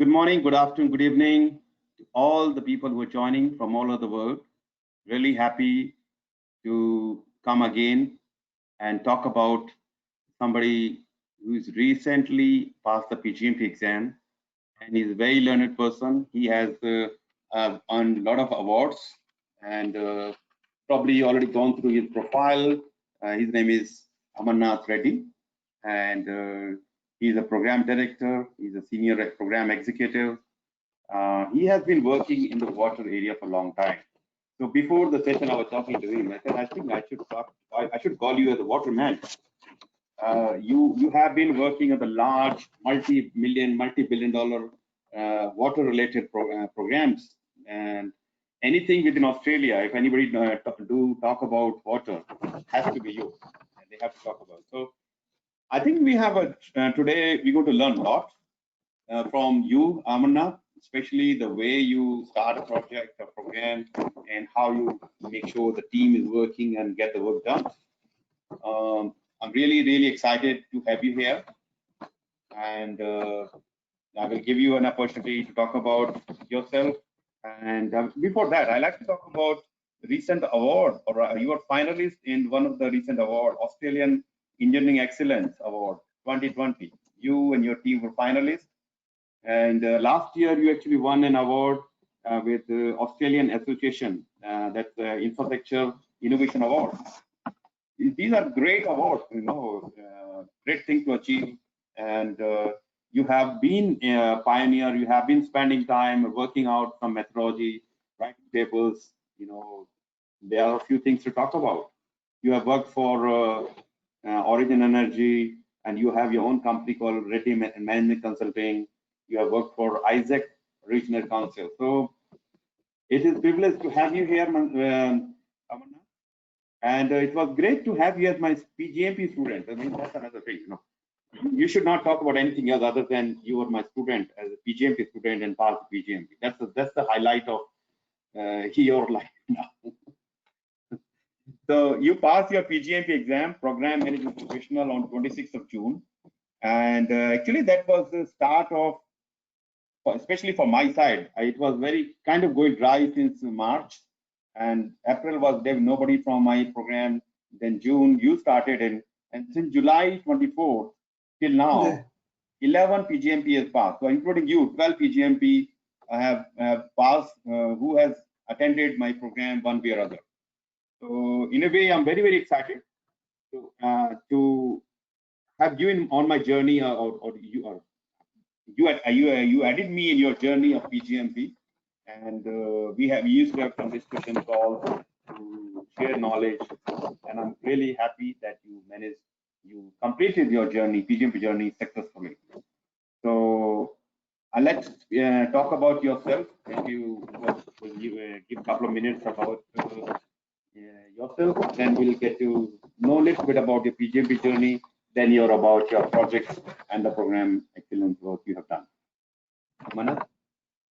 Good morning, good afternoon, good evening to all the people who are joining from all over the world. Really happy to come again and talk about somebody who's recently passed the PgMP exam, and he's a very learned person. He has earned a lot of awards, and probably already gone through his profile. His name is Amarnath Reddy, and he's a program director. He's a senior program executive. He has been working in the water area for a long time. So before the session, I was talking to him. I said, I think I should call you as a waterman. You have been working on the large multi-billion-dollar water-related programs, and anything within Australia, if anybody talk about water, has to be you, and they have to talk about. So I think we have today we're going to learn a lot from you, Amarnath, especially the way you start a project, a program, and how you make sure the team is working and get the work done. I'm really excited to have you here, and I will give you an opportunity to talk about yourself. And before that, I'd like to talk about the recent award, or you are finalist in one of the recent awards, Australian Engineering Excellence Award 2020. You and your team were finalists, and last year you actually won an award with the Australian Association, that's the Infrastructure Innovation Award. These are great awards, great thing to achieve, and you have been a pioneer. You have been spending time working out some methodology, writing papers. There are a few things to talk about. You have worked for Origin Energy, and you have your own company called Reddy Management Consulting. You have worked for Isaac Regional Council. So it is a privilege to have you here, Amarnath. And it was great to have you as my PgMP student. I mean, that's another thing. You should not talk about anything else other than you were my student as a PgMP student and passed PgMP. That's the highlight of your life now. So you passed your PgMP exam, Program Management Professional, on 26th of June. And actually that was the start of, especially for my side, it was very kind of going dry since March. And April was there, nobody from my program. Then June, you started, and since July 24th till now, 11 PgMP has passed. So including you, 12 PgMP have passed, who has attended my program one way or other. So in a way, I'm very excited to have you on my journey, or you added me in your journey of PgMP. And we used to have some discussion calls to share knowledge, and I'm really happy that you completed your journey, PgMP journey, successfully. So let's talk about yourself. If you give a couple of minutes about yourself, then we'll get to know a little bit about your PgMP journey, then about your projects and the program excellence work you have done. Amarnath?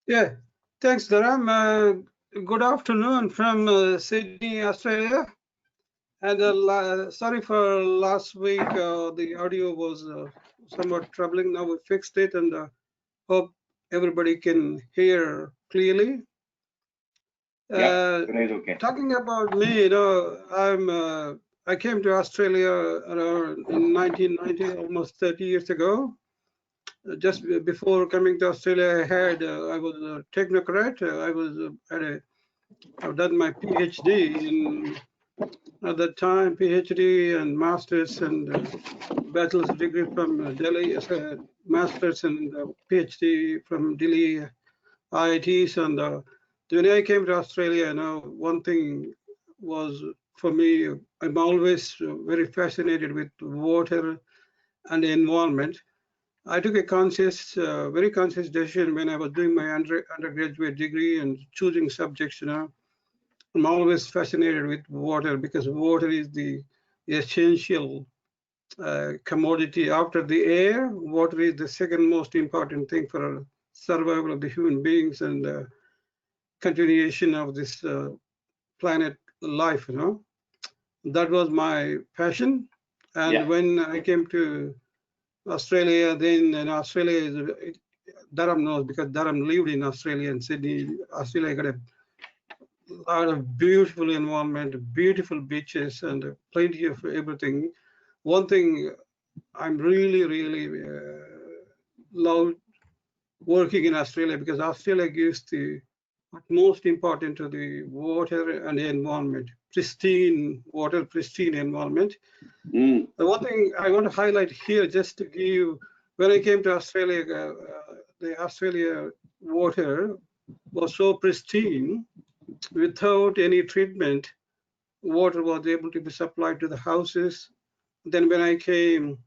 Yeah. Thanks, Dharam. Good afternoon from Sydney, Australia. And sorry for last week, the audio was somewhat troubling. Now we fixed it, and hope everybody can hear clearly. Yeah, okay. Talking about me, I came to Australia around in 1990, almost 30 years ago. Just before coming to Australia, I was a technocrat. I've done my PhD in, at that time, PhD and master's and bachelor's degree from Delhi, master's and PhD from Delhi IITs. And when I came to Australia, one thing was for me, I'm always very fascinated with water and the environment. I took a very conscious decision when I was doing my undergraduate degree and choosing subjects. I'm always fascinated with water because water is the essential commodity after the air. Water is the second most important thing for survival of the human beings and continuation of this planet life. That was my passion. And when I came to Australia, then Australia Dharam knows because Dharam lived in Australia and Sydney. Australia got a lot of beautiful environment, beautiful beaches, and plenty of everything. One thing I'm really love working in Australia because Australia gives the utmost importance to the water and the environment, pristine water, pristine environment. The one thing I want to highlight here, just to give, when I came to Australia, the Australia water was so pristine, without any treatment, water was able to be supplied to the houses. Then when I came,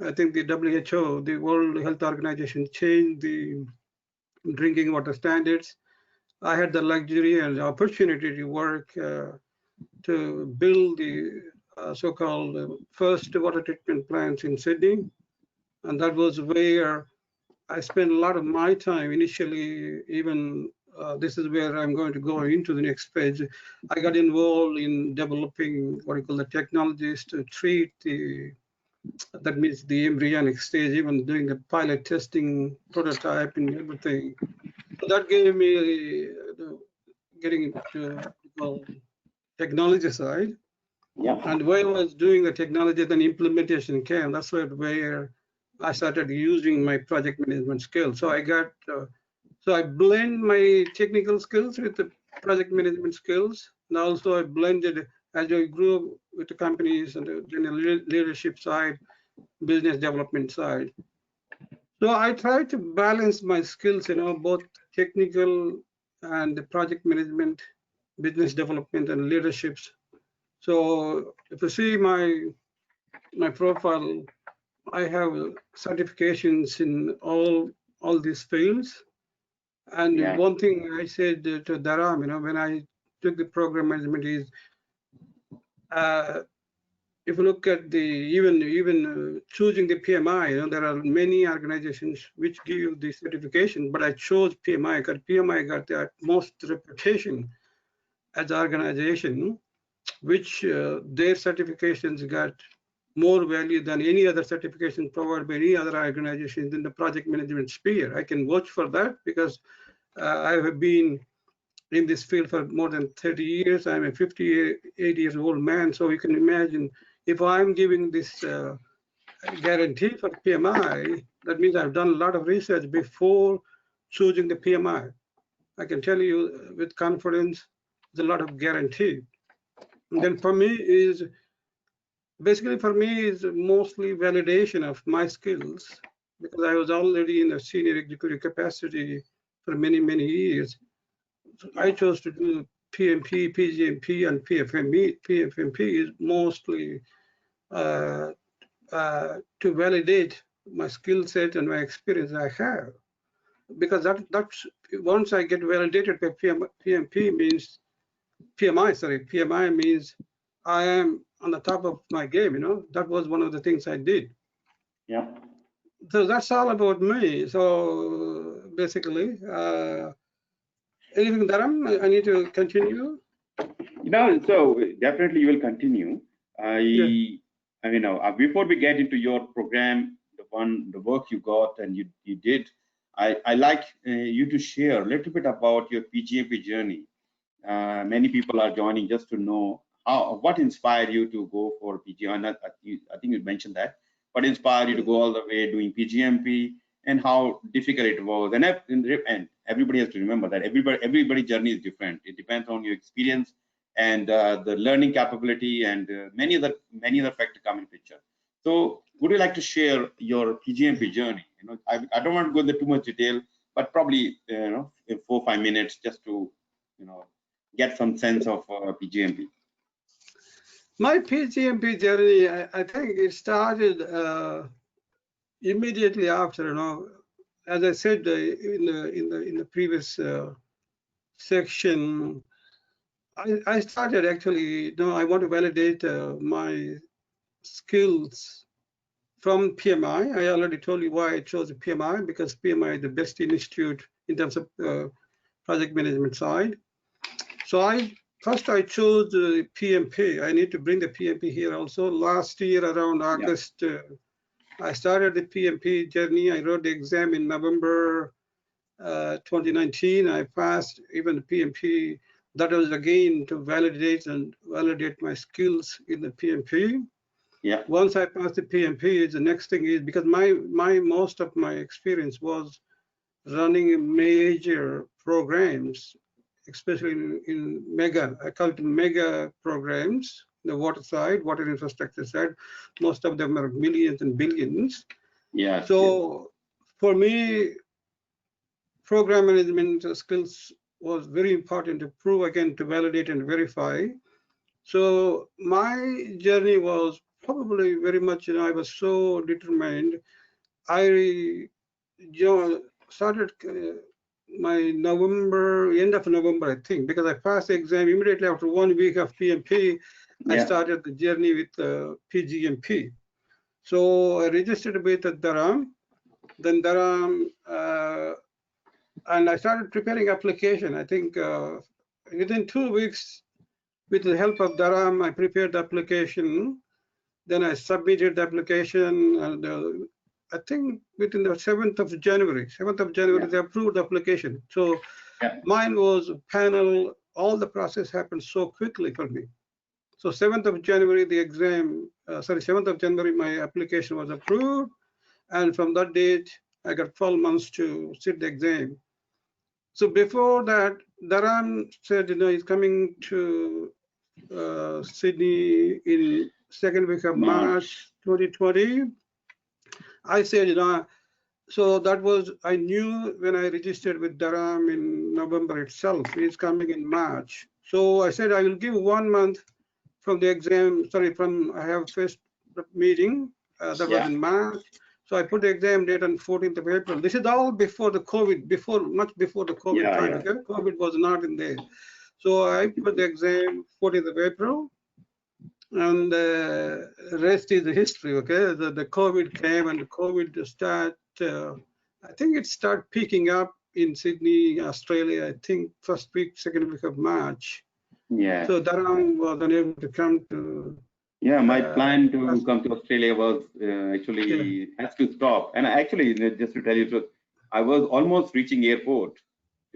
I think the WHO, the World Health Organization, changed the drinking water standards. I had the luxury and the opportunity to work to build the so-called first water treatment plants in Sydney. And that was where I spent a lot of my time initially, even this is where I'm going to go into the next page. I got involved in developing what we call the technologies to treat that means the embryonic stage, even doing the pilot testing, prototype and everything. So that gave me getting into technology side. Yeah. And while I was doing the technology, then implementation came. That's where I started using my project management skills. So I blend my technical skills with the project management skills. And also I blended as I grew with the companies and the leadership side, business development side. So I try to balance my skills, both technical and the project management, business development and leaderships. So if you see my profile, I have certifications in all these fields. And one thing I said to Dharam, when I took the program management is, if you look at the even choosing the PMI, there are many organizations which give you the certification, but I chose PMI because PMI got the utmost reputation as an organization, which their certifications got more value than any other certification provided by any other organizations in the project management sphere. I can vouch for that because I have been in this field for more than 30 years. I'm a 58 years old man, so you can imagine if I'm giving this guarantee for PMI, that means I've done a lot of research before choosing the PMI. I can tell you with confidence, there's a lot of guarantee. And then for me is, basically for me is mostly validation of my skills because I was already in a senior executive capacity for many years. So I chose to do PMP, PgMP, and PfMP. PfMP is mostly to validate my skill set and my experience I have. Because that's once I get validated by PMP means PMI means I am on the top of my game. That was one of the things I did. Yeah. So that's all about me. So basically, anything, Dharam, I need to continue? So definitely you will continue. Before we get into your program, the work you got and you did, I like you to share a little bit about your PgMP journey. Many people are joining just to know what inspired you to go for PgMP. I think you mentioned that. What inspired you to go all the way doing PgMP and how difficult it was? And everybody has to remember that everybody's journey is different. It depends on your experience and the learning capability and many other factors come in picture. So would you like to share your PgMP journey? I don't want to go into too much detail, but probably in 4 or 5 minutes just to get some sense of PgMP. My PgMP journey, I think it started immediately after. As I said in the previous section, I started actually. I want to validate my skills from PMI. I already told you why I chose PMI, because PMI is the best institute in terms of project management side. So first I chose the PMP. I need to bring the PMP here also. Last year around August, I started the PMP journey. I wrote the exam in November 2019, I passed even the PMP. That was again to validate my skills in the PMP. Yeah. Once I passed the PMP, the next thing is, because most of my experience was running major programs, especially in mega, I call it mega programs, the water side, water infrastructure side. Most of them are millions and billions. Yeah. So for me, program management skills was very important to prove again, to validate and verify. So my journey was probably very much, I was so determined. I started my end of November, I think, because I passed the exam immediately after 1 week of PMP. I started the journey with PgMP. So I registered with Dharam, then Dharam, and I started preparing application. I think within 2 weeks, with the help of Dharam, I prepared the application. Then I submitted the application, and I think within the 7th of January, they approved the application. So mine was panel, all the process happened so quickly for me. So 7th of January, the exam, 7th of January, my application was approved. And from that date, I got 12 months to sit the exam. So before that, Dharam said, he's coming to Sydney in 2nd week of March 2020. I said, so that was, I knew when I registered with Dharam in November itself, he's coming in March. So I said, I will give 1 month from the exam, I have first meeting, that was in March. So I put the exam date on 14th of April. This is all before the COVID, much before the COVID time. Okay? COVID was not in there. So I put the exam 14th of April, and the rest is the history. Okay, the COVID came, and the COVID started. I think it started picking up in Sydney, Australia. I think first week, 2nd week of March. Yeah. So Dharam was unable to come to. Yeah, my plan to come to Australia was actually has to stop. And actually, just to tell you the truth, I was almost reaching airport.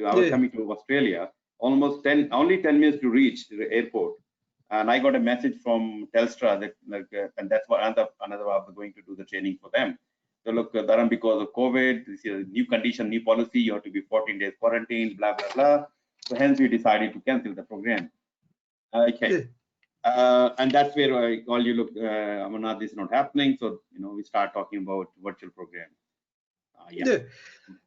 I was coming to Australia, only 10 minutes to reach the airport. And I got a message from Telstra that, and that's what another I was going to do the training for them. So look, Dharam, because of COVID, this is a new condition, new policy, you have to be 14 days quarantine, blah, blah, blah. So hence we decided to cancel the program. Okay. And that's where all you look, Amarnath, this is not happening. So, we start talking about virtual program.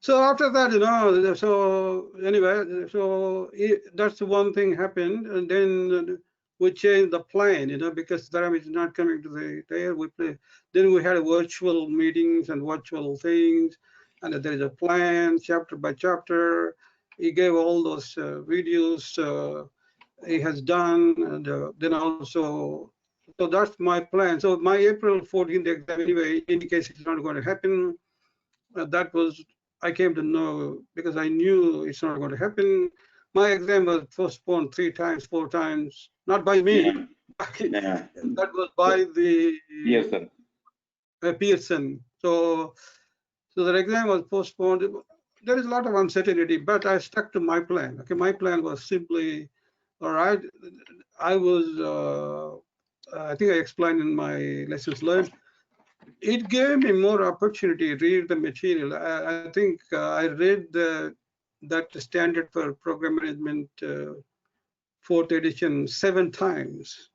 So after that, so anyway, so that's one thing happened. And then we changed the plan, because Dharam is not coming to the there. Then we had virtual meetings and virtual things. And there is a plan, chapter by chapter. He gave all those videos he has done, and then also, so that's my plan. So my April 14th exam, anyway, indicates it's not going to happen. That was, I came to know because I knew it's not going to happen. My exam was postponed 3 times, 4 times, not by me. That was by the Pearson. So the exam was postponed. There is a lot of uncertainty, but I stuck to my plan. Okay, my plan was simply, all right, I was, I think I explained in my lessons learned, it gave me more opportunity to read the material. I think I read that standard for program management 4th edition 7 times.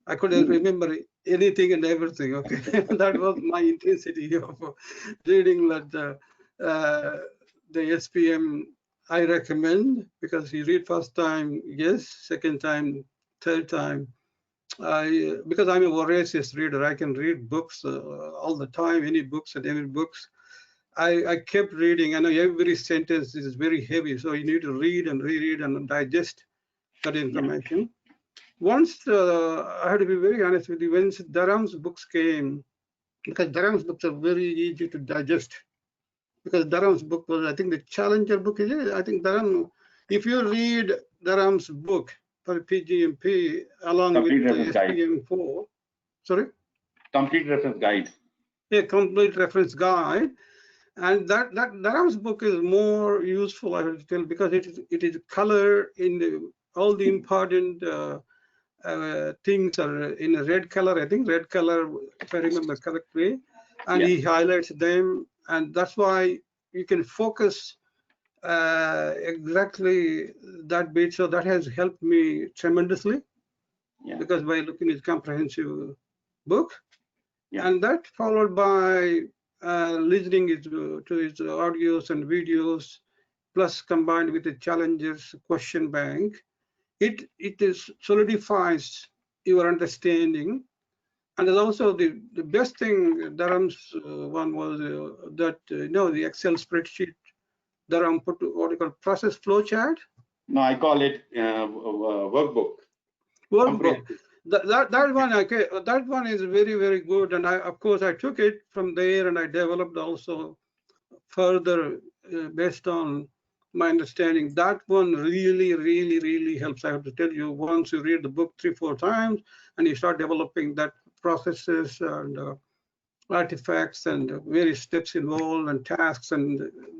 I couldn't remember anything and everything. Okay, that was my intensity of reading that the SPM. I recommend, because you read first time, yes, second time, third time. Because I'm a voracious reader, I can read books all the time, any books and every books. I kept reading. I know every sentence is very heavy, so you need to read and reread and digest that information. Once, I have to be very honest with you, when Dharam's books came, because Dharam's books are very easy to digest, because Dharam's book was, I think, the Challenger book. I think Dharam, if you read Dharam's book for PgMP along complete with the SPM4, sorry? Complete reference guide. A complete reference guide. And that Dharam's book is more useful, I will tell, because it is color in all the important things are in a red color. I think red color, if I remember correctly, and he highlights them, and that's why you can focus exactly that bit. So that has helped me tremendously, because by looking at comprehensive book, and that followed by listening to his audios and videos, plus combined with the challenges question bank, it is solidifies your understanding. And there's also the best thing, Dharam's one was that the Excel spreadsheet Dharam put what you call process flow chart. No, I call it workbook. Workbook. That one, okay, that one is very, very good. And of course, I took it from there and I developed also further based on my understanding. That one really, really, really helps. I have to tell you, once you read the book 3-4 times and you start developing that processes and artifacts and various steps involved and tasks,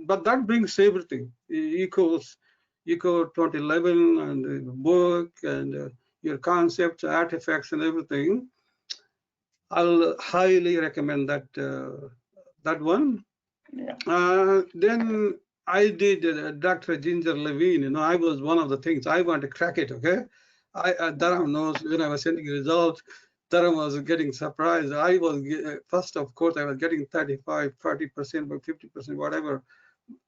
but that brings everything. Eco 2011 and the book and your concepts, artifacts, and everything. I'll highly recommend that that one. Then I did Dr. Ginger Levine. I was one of the things I want to crack it. Okay, Dharam knows when I was sending results, Dharam was getting surprised. I was first, of course, I was getting 35, 40%, but 50%, whatever.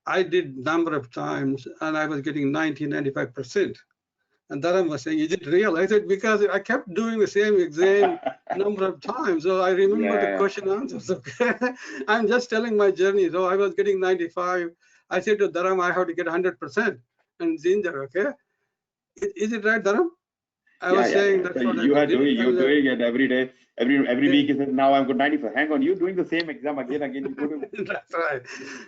I did number of times, and I was getting 90, 95%. And Dharam was saying, "Is it real?" I said, "Because I kept doing the same exam number of times, so I remember the question answers." Okay? I'm just telling my journey. So I was getting 95. I said to Dharam, "I have to get 100%." And Ginger, okay, is it right, Dharam? I was saying that's what you're doing it every day, every week. Is now I'm good 95. Hang on, you're doing the same exam again. You go to. That's right.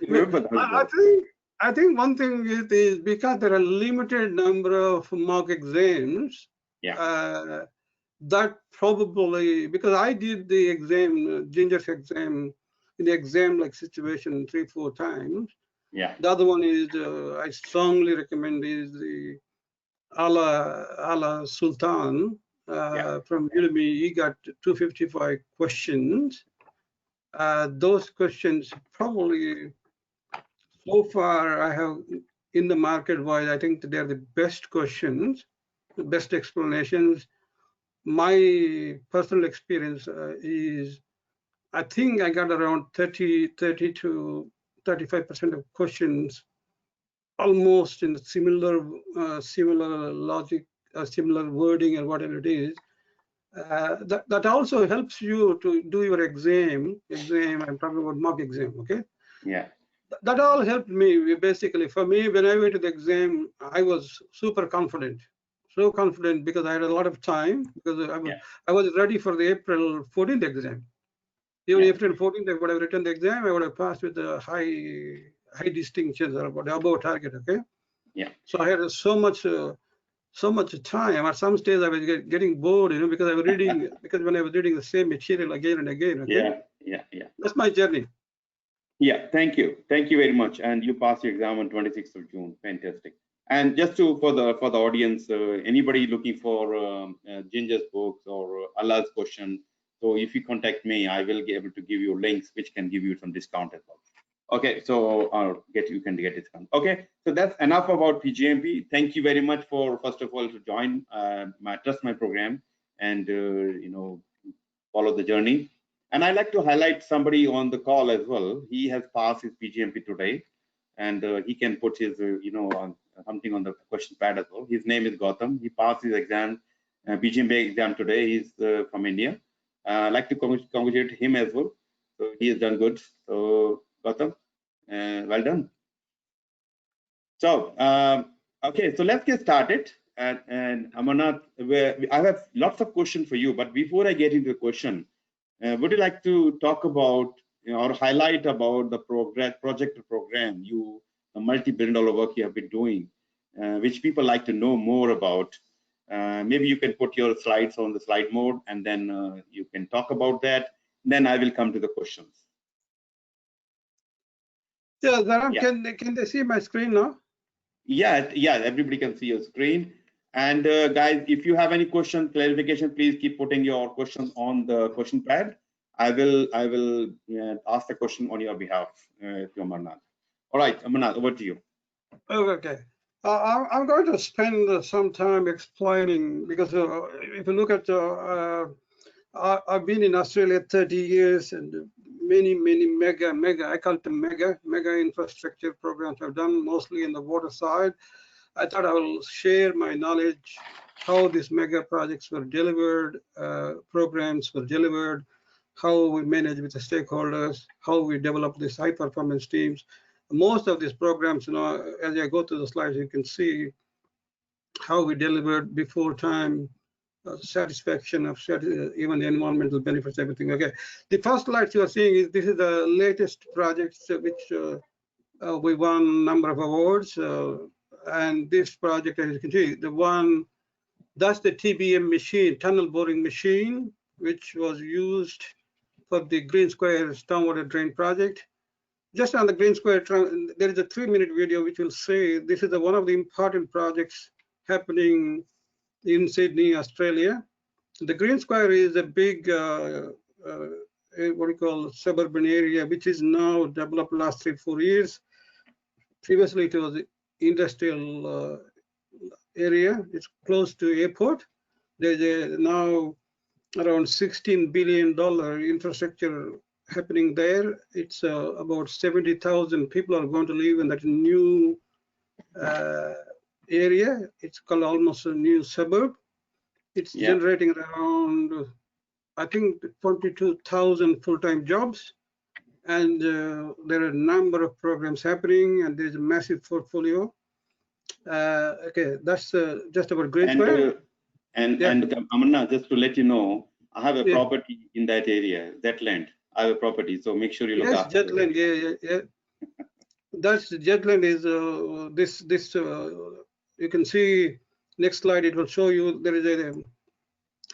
Remember that. I think one thing is because there are limited number of mock exams. That probably, because I did the exam, Ginger's exam, in the exam like situation 3-4 times. The other one is I strongly recommend is the Ala Sultan from Udemy. He got 255 questions. Those questions probably so far I have in the market wise, I think they're the best questions, the best explanations. My personal experience is, I think I got around 30 to 35% of questions almost in similar logic, similar wording, and whatever it is. That also helps you to do your exam. I'm talking about mock exam, okay? That all helped me. Basically, for me, when I went to the exam, I was super confident. So confident because I had a lot of time, because I was ready for the April 14th exam. Even April 14th, I would have written the exam, I would have passed with a high distinctions or above target, okay? So I had so much time. At some stage, I was getting bored, because I was reading, because when I was reading the same material again and again, okay? That's my journey. Thank you very much. And you passed your exam on 26th of June. Fantastic. And just for the audience, anybody looking for Ginger's books or Allah's question, so if you contact me, I will be able to give you links which can give you some discount as well. Okay, so you can get discount. Okay, so that's enough about PgMP. Thank you very much for first of all to join my program and follow the journey. And I'd like to highlight somebody on the call as well. He has passed his PgMP today, and he can put his something on the question pad as well. His name is Gautam. He passed his exam, PgMP exam today. He's from India. I'd like to congratulate him as well. So he has done good. So Gautam, well done. So okay, so let's get started. And Amarnath, I have lots of questions for you, but before I get into the question, would you like to talk about or highlight about the project program, the multi-billion-dollar work you have been doing, which people like to know more about? Maybe you can put your slides on the slide mode, and then you can talk about that. Then I will come to the questions. Yeah, Dharam, Yeah. can they see my screen now? Yeah, everybody can see your screen. And guys, if you have any question, clarification, please keep putting your questions on the question pad. I will ask the question on your behalf to Amarnath. All right, Amarnath, over to you. Okay. I'm going to spend some time explaining, because if you look at, I've been in Australia 30 years, and many mega, I call them mega infrastructure programs I've done, mostly in the water side. I thought I will share my knowledge, how these mega projects were delivered, programs were delivered, how we manage with the stakeholders, how we develop these high performance teams. Most of these programs, as I go through the slides, you can see how we delivered before time, satisfaction of even the environmental benefits, everything. Okay, the first slide you are seeing is this is the latest projects which we won a number of awards, and this project, as you can see, that's the TBM machine, tunnel boring machine, which was used for the Green Square Stormwater Drain project. Just on the Green Square, there is a 3-minute video which will say this is one of the important projects happening in Sydney, Australia. The Green Square is a big, what do you call, suburban area, which is now developed last 3-4 years. Previously, it was industrial area. It's close to airport. There's now around $16 billion infrastructure happening there. It's about 70,000 people are going to live in that new area. It's called almost a new suburb. It's generating around, I think, 22,000 full-time jobs. And there are a number of programs happening, and there's a massive portfolio. Okay, that's just about Green Square. And Amarnath, just to let you know, I have a property in that area, that land. I have a property, so make sure you look after. Yes, Jetland, yeah. That's Jetland is this. You can see next slide. It will show you there is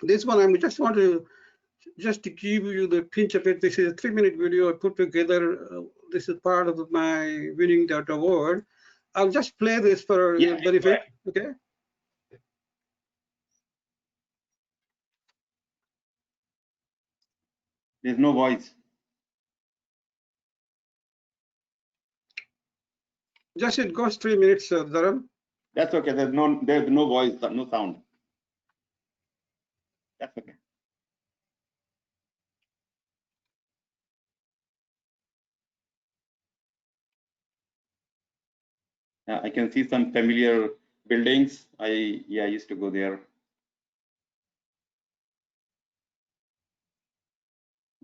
this one. I just want to give you the pinch of it. This is a 3-minute video I put together. This is part of my winning that award. I'll just play this for your benefit. Okay. There's no voice. Just it goes 3 minutes, Dharam. That's okay. There's no voice, no sound. That's okay. I can see some familiar buildings. I used to go there.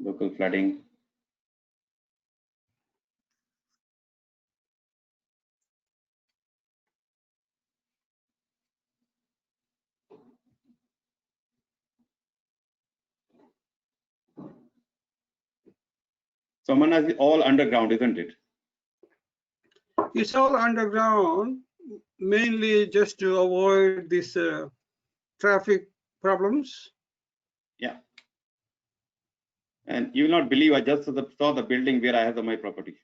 Local flooding. So Amarnath is all underground, isn't it? It's all underground, mainly just to avoid these traffic problems. Yeah. And you will not believe, I just saw the building where I have my property.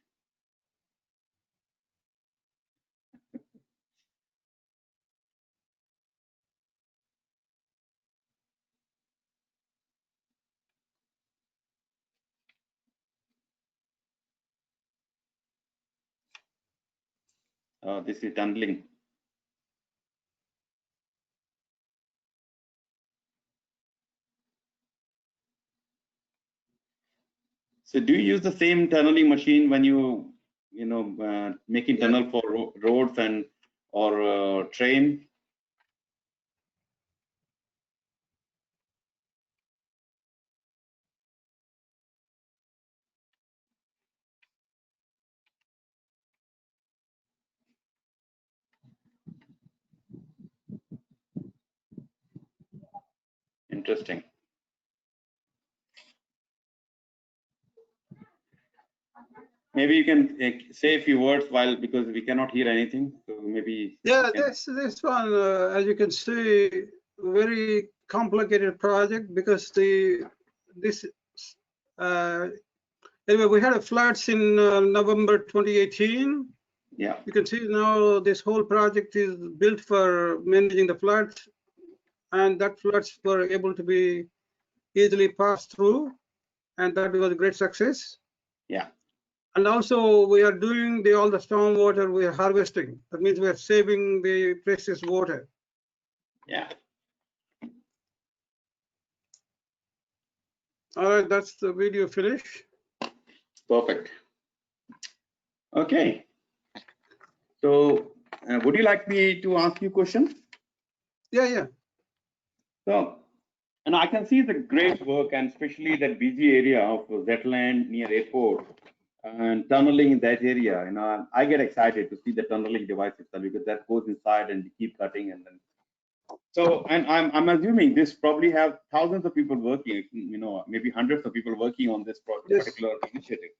This is tunneling. So do you use the same tunneling machine when making tunnel for roads and or train? Interesting. Maybe you can say a few words because we cannot hear anything. So maybe. Yeah, this one, as you can see, very complicated project because this Anyway, we had a floods in November 2018. Yeah. You can see now this whole project is built for managing the floods, and that floods were able to be easily passed through, and that was a great success. Yeah. And also we are doing all the stormwater we are harvesting. That means we are saving the precious water. Yeah. All right, that's the video finish. Perfect. Okay. So, would you like me to ask you questions? Yeah. So, and I can see the great work, and especially that busy area of Zetland near airport and tunneling in that area. You know, I get excited to see the tunneling device itself, because that goes inside and you keep cutting, and then. So, and I'm assuming this probably have thousands of people working. You know, maybe hundreds of people working on this particular initiative.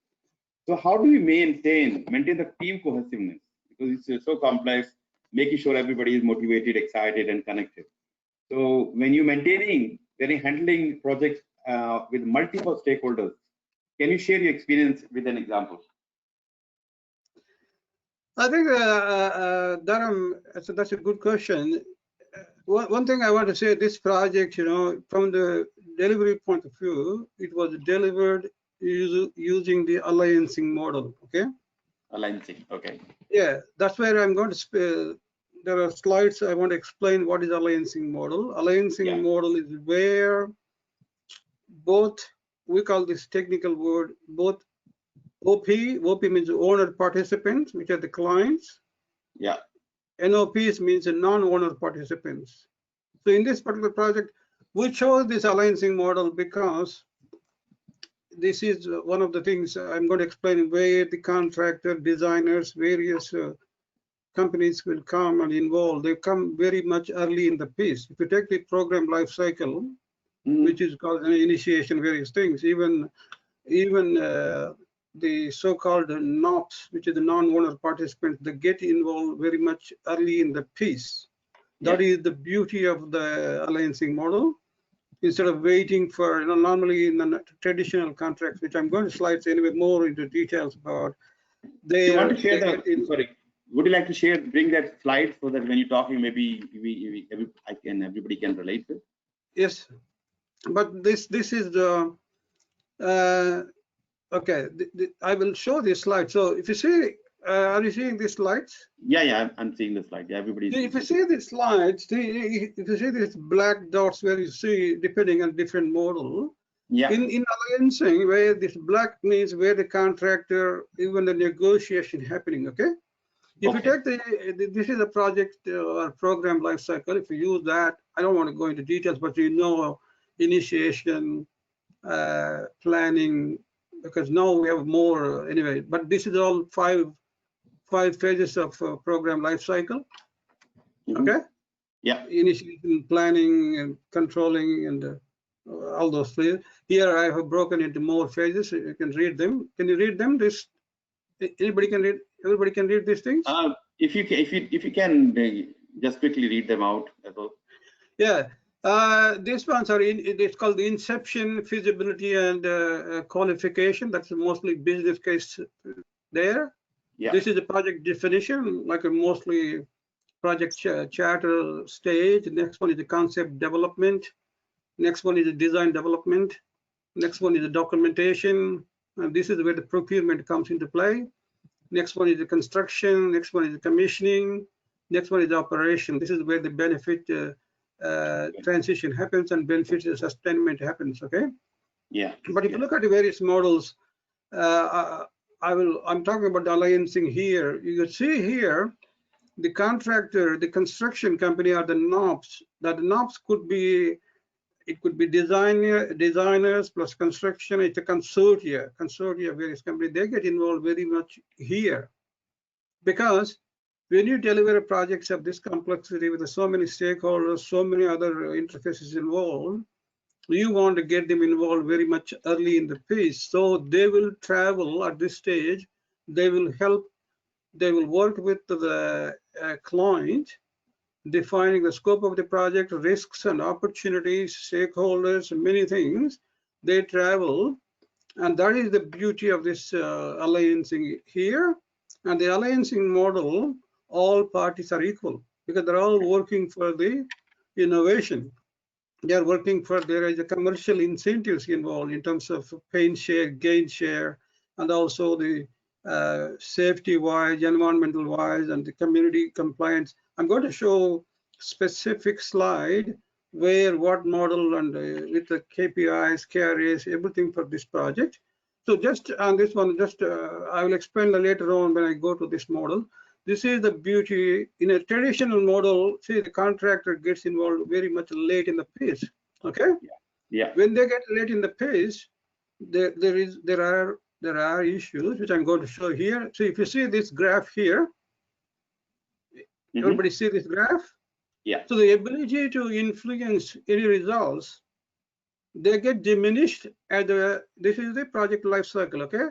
So, how do we maintain the team cohesiveness? Because it's so complex, making sure everybody is motivated, excited, and connected. So when you're handling projects with multiple stakeholders, can you share your experience with an example? I think, Dharam, that's a good question. One thing I want to say, this project, you know, from the delivery point of view, it was delivered using the alliancing model, okay? Alliancing, okay. Yeah, that's where I'm going to, there are slides I want to explain what is alliancing model. Alliancing model is where both, we call this technical word, both OP means owner participants, which are the clients. Yeah. NOPs means non-owner participants. So in this particular project, we chose this alliancing model because this is one of the things I'm going to explain, where the contractor, designers, various companies will come and involve. They come very much early in the piece. If you take the program life cycle, which is called an initiation, various things, even the so-called NOPs, which is the non-owner participants, they get involved very much early in the piece. That is the beauty of the alliancing model. Instead of waiting for, you know, normally in the traditional contracts, which I'm going to slides anyway more into details about. You want to share the, sorry, would you like to share, bring that slide so that when you're talking, maybe everybody can relate to it? Yes, but this is the, okay, I will show this slide. So if you see, are you seeing these slides? Yeah, I'm seeing the slide. Yeah, everybody's. If you see these slides, if you see these black dots where you see, depending on different model, in alliancing, where this black means where the contractor, even the negotiation happening, okay? If you take this is a project or program life cycle, if you use that, I don't want to go into details, but you know, initiation, planning, because now we have more anyway, but this is all five phases of program life cycle. Okay. Yeah. Initiation, planning, and controlling, and all those things. Here I have broken into more phases. You can read them. Can you read them? This anybody can read. Everybody can read these things. If you can just quickly read them out as well. Yeah. These ones are it's called the inception, feasibility, and qualification. That's mostly business case there. Yeah. This is the project definition, like a mostly project charter stage. The next one is the concept development. Next one is the design development. Next one is the documentation. And this is where the procurement comes into play. Next one is the construction. Next one is the commissioning. Next one is the operation. This is where the benefit transition happens and benefit sustainment happens. Okay. Yeah. But if you look at the various models, I'm talking about the alliancing here. You can see here the contractor, the construction company are the NOPs. That the NOPs could be, it could be designers plus construction. It's a consortia, various companies. They get involved very much here, because when you deliver projects of this complexity with so many stakeholders, so many other interfaces involved, you want to get them involved very much early in the piece. So they will travel at this stage. They will help. They will work with the client, defining the scope of the project, risks and opportunities, stakeholders, many things. They travel And that is the beauty of this alliancing here. And the alliancing model, all parties are equal because they're all working for the innovation. They are working for, there is a commercial incentives involved in terms of Painshare, Gainshare, and also the safety-wise, environmental-wise, and the community compliance. I'm going to show specific slide where what model and with the KPIs, KRAs, everything for this project. So just on this one, just I will explain later on when I go to this model. This is the beauty in a traditional model. See, the contractor gets involved very much late in the piece. Okay. Yeah. When they get late in the piece, there are issues which I'm going to show here. So if you see this graph here, everybody see this graph? Yeah. So the ability to influence any results, they get diminished at the, this is the project life cycle, okay?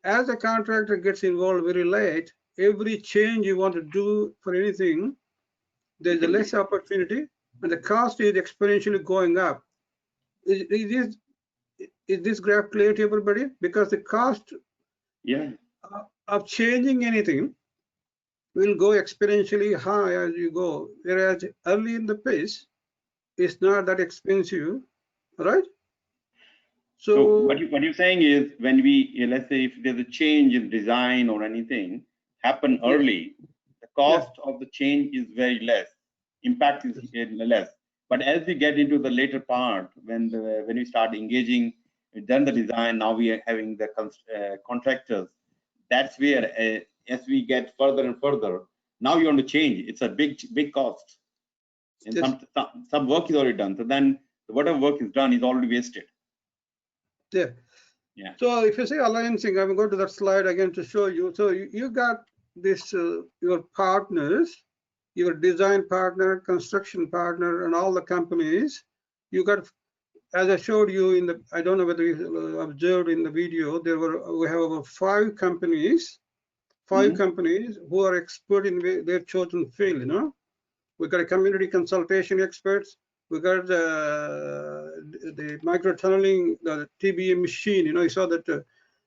As the contractor gets involved very late, every change you want to do for anything, there's a less opportunity and the cost is exponentially going up. Is this graph clear to everybody? Because the cost of changing anything will go exponentially high as you go, whereas early in the piece, it's not that expensive, right? So what you're saying is when we, let's say if there's a change in design or anything happen early, the cost of the change is very less, impact is less. But as we get into the later part, when we start engaging, we've done the design, now we are having the contractors, that's where as we get further and further, now you want to change. It's a big cost. And some work is already done. So then whatever work is done is already wasted. Yeah. So if you say alliancing, I'm going to that slide again to show you. So you got this, your partners, your design partner, construction partner, and all the companies. You got, as I showed you in the, I don't know whether you observed in the video, we have over 5 companies, companies who are expert in their chosen field, you know. We got a community consultation experts. We got the micro tunneling, the TBM machine, you know, you saw that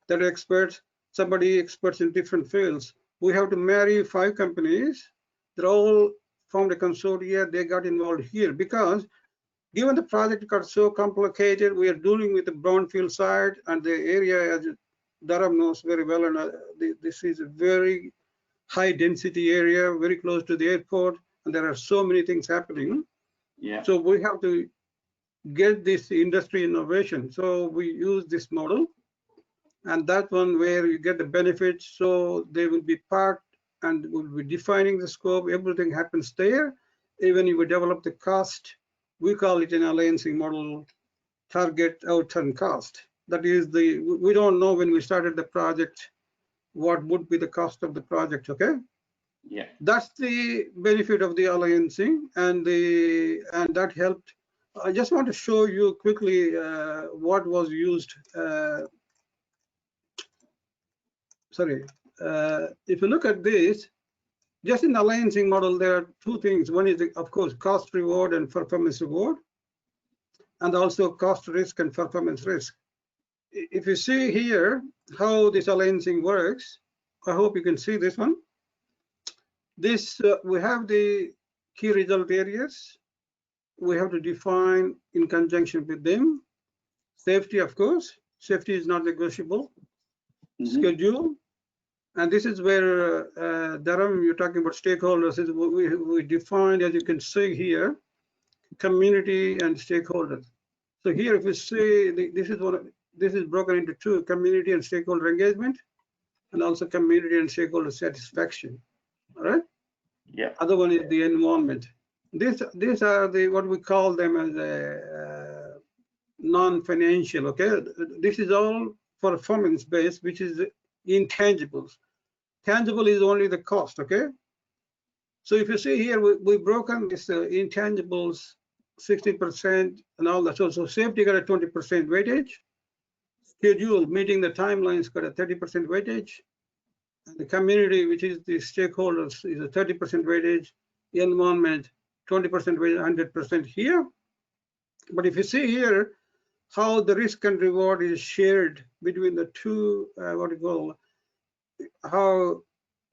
that experts, somebody experts in different fields. We have to marry 5 companies. They're all formed a consortia. They got involved here because given the project got so complicated, we are dealing with the brownfield side and the area, as Dharam knows very well, and this is a very high density area, very close to the airport, and there are so many things happening. Yeah. So we have to get this industry innovation. So we use this model, and that one where you get the benefits. So they will be part and will be defining the scope. Everything happens there. Even if we develop the cost, we call it an alliancing model, target outturn cost. That is the, we don't know when we started the project what would be the cost of the project, okay? Yeah, that's the benefit of the alliancing, and that helped. I just want to show you quickly what was used. If you look at this, just in the alliancing model, there are 2 things. One is, of course, cost reward and performance reward, and also cost risk and performance risk. If you see here how this alliancing works, I hope you can see this one. This we have the key result areas. We have to define in conjunction with them. Safety, of course, safety is not negotiable. Schedule, and this is where Dharam, you're talking about stakeholders. We defined, as you can see here, community and stakeholders. So here, if you see, this is broken into 2: community and stakeholder engagement, and also community and stakeholder satisfaction. All right. Yeah. Other one is the environment. These are the what we call them as a non-financial. Okay. This is all performance based, which is intangibles. Tangible is only the cost. Okay. So if you see here, we've broken this intangibles 60% and all that. So safety got a 20% weightage. Schedule, meeting the timelines, got a 30% weightage. And the community, which is the stakeholders, is a 30% weightage. The environment, 20% weightage, 100% here. But if you see here, how the risk and reward is shared between the two, what you call, how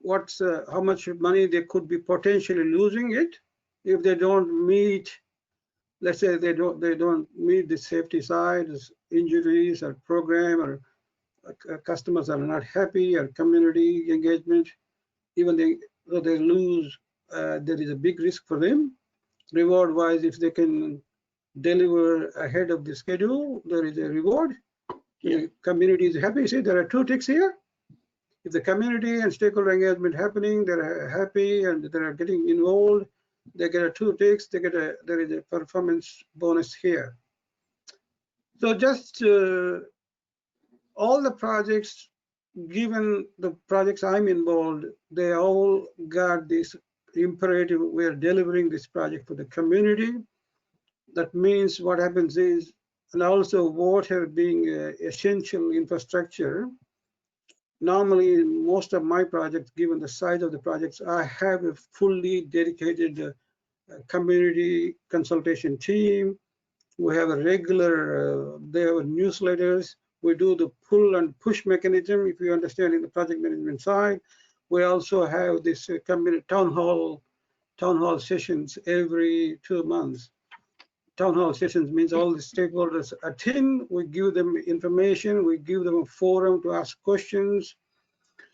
much money they could be potentially losing it if they don't meet, let's say they don't meet the safety side, injuries or program, or customers are not happy, or community engagement, even they lose, there is a big risk for them. Reward wise, if they can deliver ahead of the schedule, there is a reward. The community is happy. See, there are two ticks here. If the community and stakeholder engagement happening, they're happy and they're getting involved, they get a 2 ticks, there is a performance bonus here. So just all the projects, given the projects I'm involved, they all got this imperative, we're delivering this project for the community. That means what happens is, and also water being essential infrastructure, normally most of my projects, given the size of the projects, I have a fully dedicated community consultation team. We have a regular, they have newsletters. We do the pull and push mechanism, if you understand, in the project management side. We also have this community town hall sessions every 2 months. Town hall sessions means all the stakeholders attend, we give them information, we give them a forum to ask questions.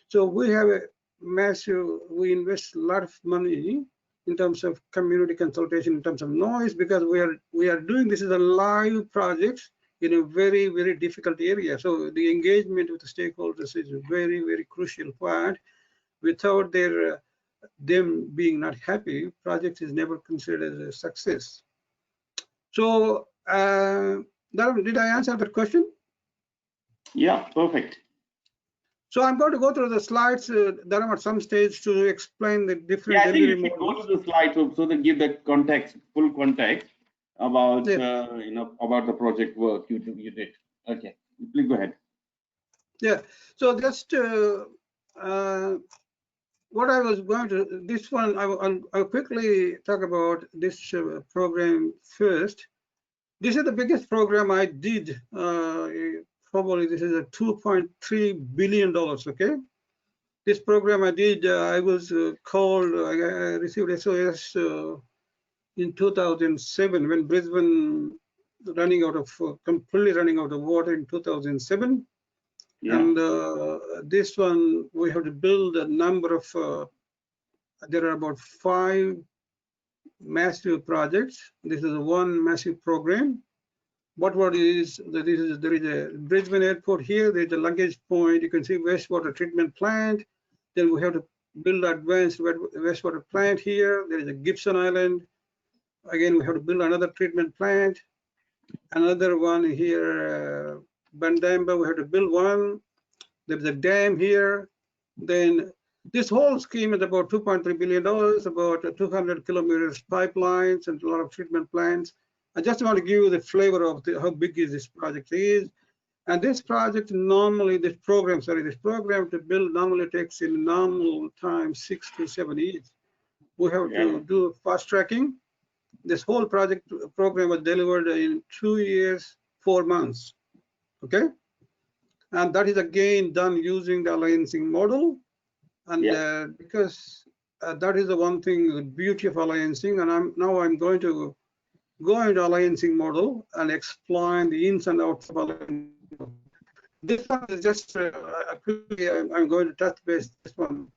So we have a massive, we invest a lot of money in terms of community consultation, in terms of noise, because we are doing this as a live project in a very, very difficult area. So the engagement with the stakeholders is a very, very crucial part. Without them being not happy, project is never considered as a success. So, Dharam, did I answer that question? Yeah, perfect. So I'm going to go through the slides, Dharam, at some stage to explain the different. Yeah, I think you should go to the slide so that give the context, full context about about the project work you did. Okay, please go ahead. Yeah. So just what I was going to, this one, I'll quickly talk about this program first. This is the biggest program I did. Probably this is a $2.3 billion, okay? This program I did, I was called, I received SOS in 2007 when Brisbane completely running out of water in 2007. Yeah. And this one, we have to build a number of, there are about 5 massive projects. This is one massive program. What is, there is a Brisbane airport here, there's a luggage point, you can see wastewater treatment plant. Then we have to build advanced wastewater plant here. There is a Gibson Island. Again, we have to build another treatment plant. Another one here, Bandamba, we have to build one. There's a dam here. Then this whole scheme is about $2.3 billion, about 200 kilometers pipelines and a lot of treatment plants. I just want to give you the flavor of how big is this project is. And this project normally, this program to build normally takes in normal time 6 to 7 years. We have to do fast tracking. This whole project program was delivered in 2 years, 4 months, okay? And that is again done using the alliancing model. And because that is the one thing, the beauty of alliancing, and I'm going to go into alliancing model and explain the ins and outs of alliancing. This one is just quickly, I'm going to touch base this one.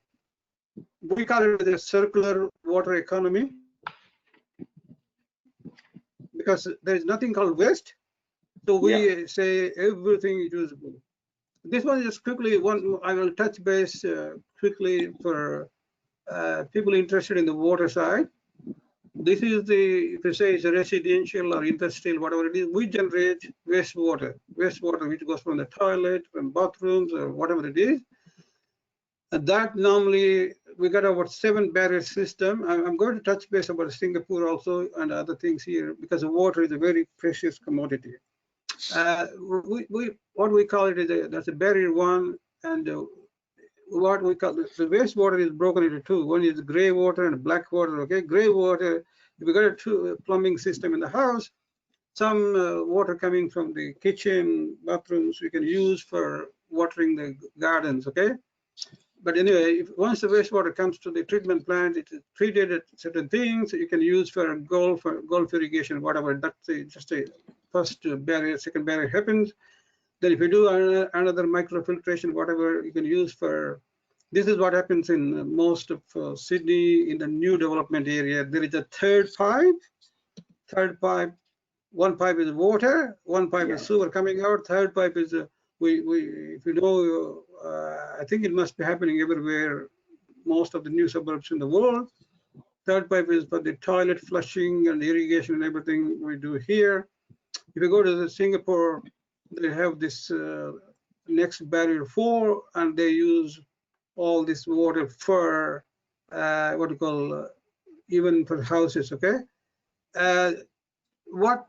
We call it the circular water economy because there is nothing called waste. So we say everything is usable. This one is quickly one. I will touch base quickly for people interested in the water side. This is the, if you say it's a residential or industrial, whatever it is, we generate wastewater which goes from the toilet, from bathrooms, or whatever it is. And that normally, we got about 7 barrier system. I'm going to touch base about Singapore also and other things here because water is a very precious commodity. What we call it is that's a barrier 1, and what we call the wastewater is broken into 2. One is gray water and black water. Okay, gray water. If we got a plumbing system in the house, some water coming from the kitchen, bathrooms, we can use for watering the gardens, okay? But anyway, once the wastewater comes to the treatment plant, it is treated at certain things you can use for golf irrigation, whatever. That's just a first barrier. Second barrier happens. Then if you do another microfiltration, whatever you can use for, this is what happens in most of Sydney in the new development area. There is a third pipe. One pipe is water, one pipe is sewer coming out. Third pipe is if you know, I think it must be happening everywhere, most of the new suburbs in the world. Third pipe is for the toilet flushing and irrigation and everything we do here. If you go to Singapore, they have this next barrier 4, and they use all this water for what you call even for houses. Okay, what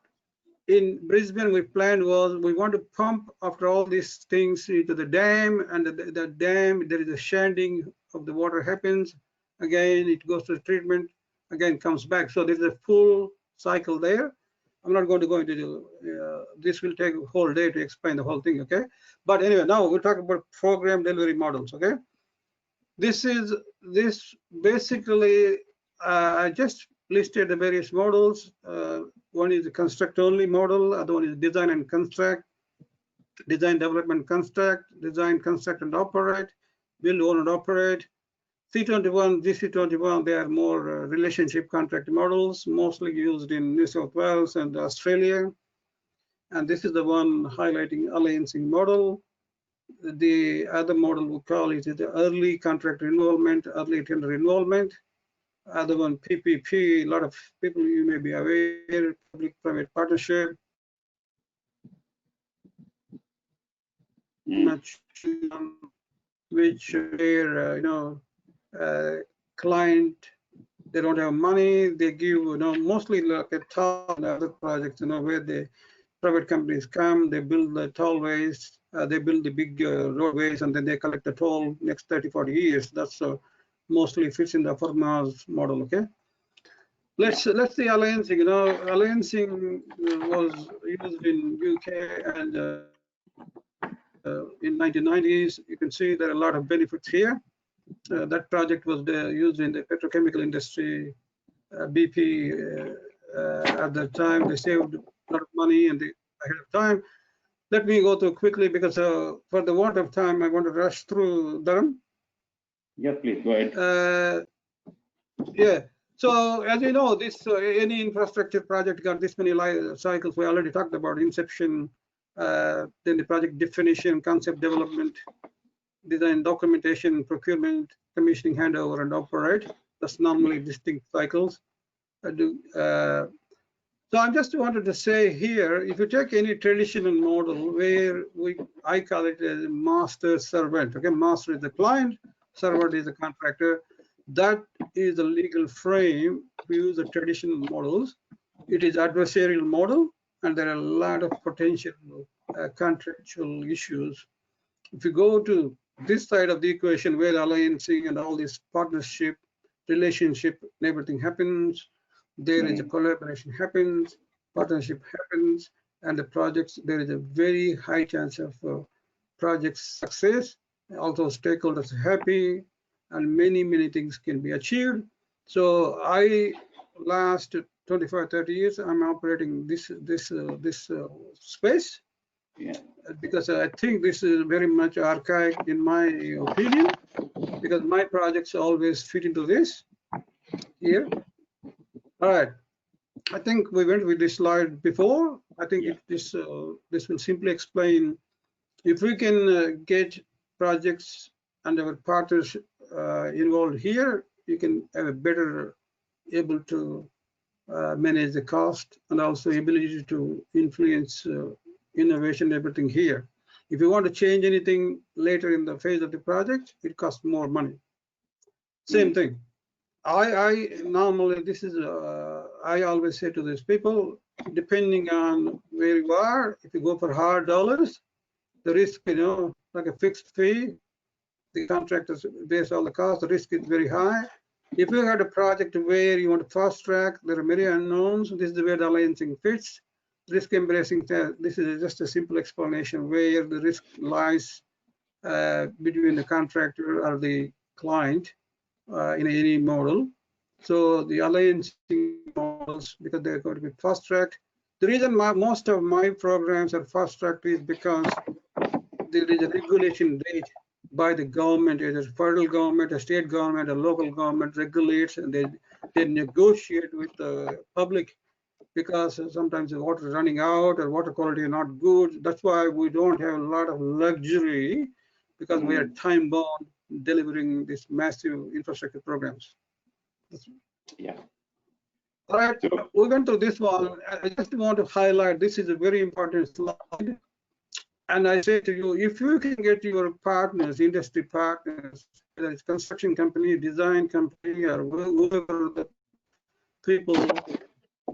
in Brisbane we planned was we want to pump after all these things into the dam, and the dam, there is a shanding of the water happens. Again, it goes to the treatment, again comes back. So there's a full cycle there. I'm not going to go into this will take a whole day to explain the whole thing, okay? But anyway, now we'll talk about program delivery models, okay? This basically, I just listed the various models. One is the construct only model, other one is design and construct, design, development, construct, design, construct and operate, build, own and operate. C21, GC21, they are more relationship contract models, mostly used in New South Wales and Australia. And this is the one highlighting alliancing model. The other model we call it the early contract involvement, early tender involvement. Other one, PPP, a lot of people you may be aware, public-private partnership. Much which where client, they don't have money, they give mostly like a toll and other projects where the private companies come, they build the tollways, they build the big roadways, and then they collect the toll next 30-40 years. That's mostly fits in the Amarnath model. Okay, let's see alliancing. Alliancing was used in UK and in 1990s. You can see there are a lot of benefits here. That project was used in the petrochemical industry. BP at the time, they saved a lot of money and ahead of time. Let me go through quickly because for the want of time, I want to rush through Dharam. Yes, please go ahead. Yeah. So as you know, this any infrastructure project got this many life cycles. We already talked about inception, then the project definition, concept development, design, documentation, procurement, commissioning, handover, and operate. That's normally distinct cycles. So I just wanted to say here, if you take any traditional model where I call it as master servant. Okay, master is the client, servant is the contractor. That is the legal frame. We use the traditional models. It is adversarial model, and there are a lot of potential contractual issues. If you go to this side of the equation where alliancing and all this partnership, relationship, and everything happens, there is a collaboration happens, partnership happens, and the projects, there is a very high chance of project success. Also, stakeholders are happy, and many things can be achieved. So I last 25-30 years I'm operating this space. Yeah. Because I think this is very much archaic in my opinion, because my projects always fit into this here. All right, I think we went with this slide before. I think this will simply explain if we can get projects and our partners involved here, you can have a better able to manage the cost and also ability to influence innovation, everything here. If you want to change anything later in the phase of the project, it costs more money. Same thing. I normally, this is, I always say to these people, depending on where you are, if you go for hard dollars, the risk, like a fixed fee, the contractors base all the costs, the risk is very high. If you had a project where you want to fast track, there are many unknowns, this is where the alliancing fits. risk embracing test. This is just a simple explanation where the risk lies between the contractor or the client in any model. So the alliancing models, because they're going to be fast tracked. The reason most of my programs are fast tracked is because there is a regulation date by the government, either federal government, a state government, a local government regulates, and they negotiate with the public, because sometimes the water is running out or water quality is not good. That's why we don't have a lot of luxury, because we are time bound delivering these massive infrastructure programs. Yeah. All right, so we went through this one. I just want to highlight, this is a very important slide. And I say to you, if you can get your partners, industry partners, whether it's construction company, design company, or whoever the people,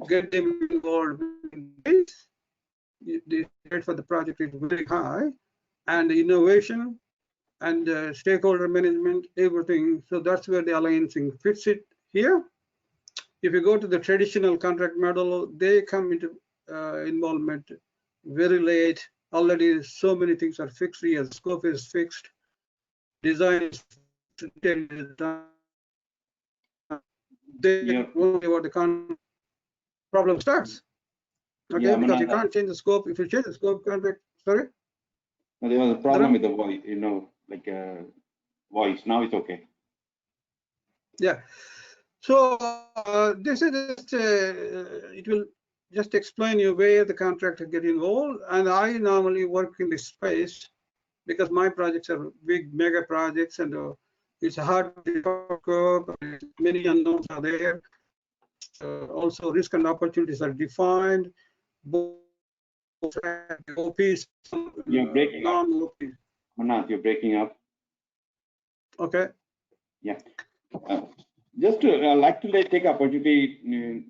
get them involved in this, the rate for the project is very high, and the innovation and stakeholder management, everything. So that's where the alliancing fits it here. If you go to the traditional contract model, they come into involvement very late. Already so many things are fixed here. Scope is fixed, design is done. They won't know what the problem starts. Okay, yeah, because you can't change the scope. If you change the scope, contract. Sorry. No, there was a problem with the voice. Like voice. Now it's okay. Yeah. So this is just, it will just explain you where the contractor get involved. And I normally work in this space because my projects are big mega projects, and it's hard to scope. Many unknowns are there. Also, risk and opportunities are defined. Both OPs, you're breaking up. Amarnath, you're breaking up. Okay. Yeah. Just to like to take opportunity,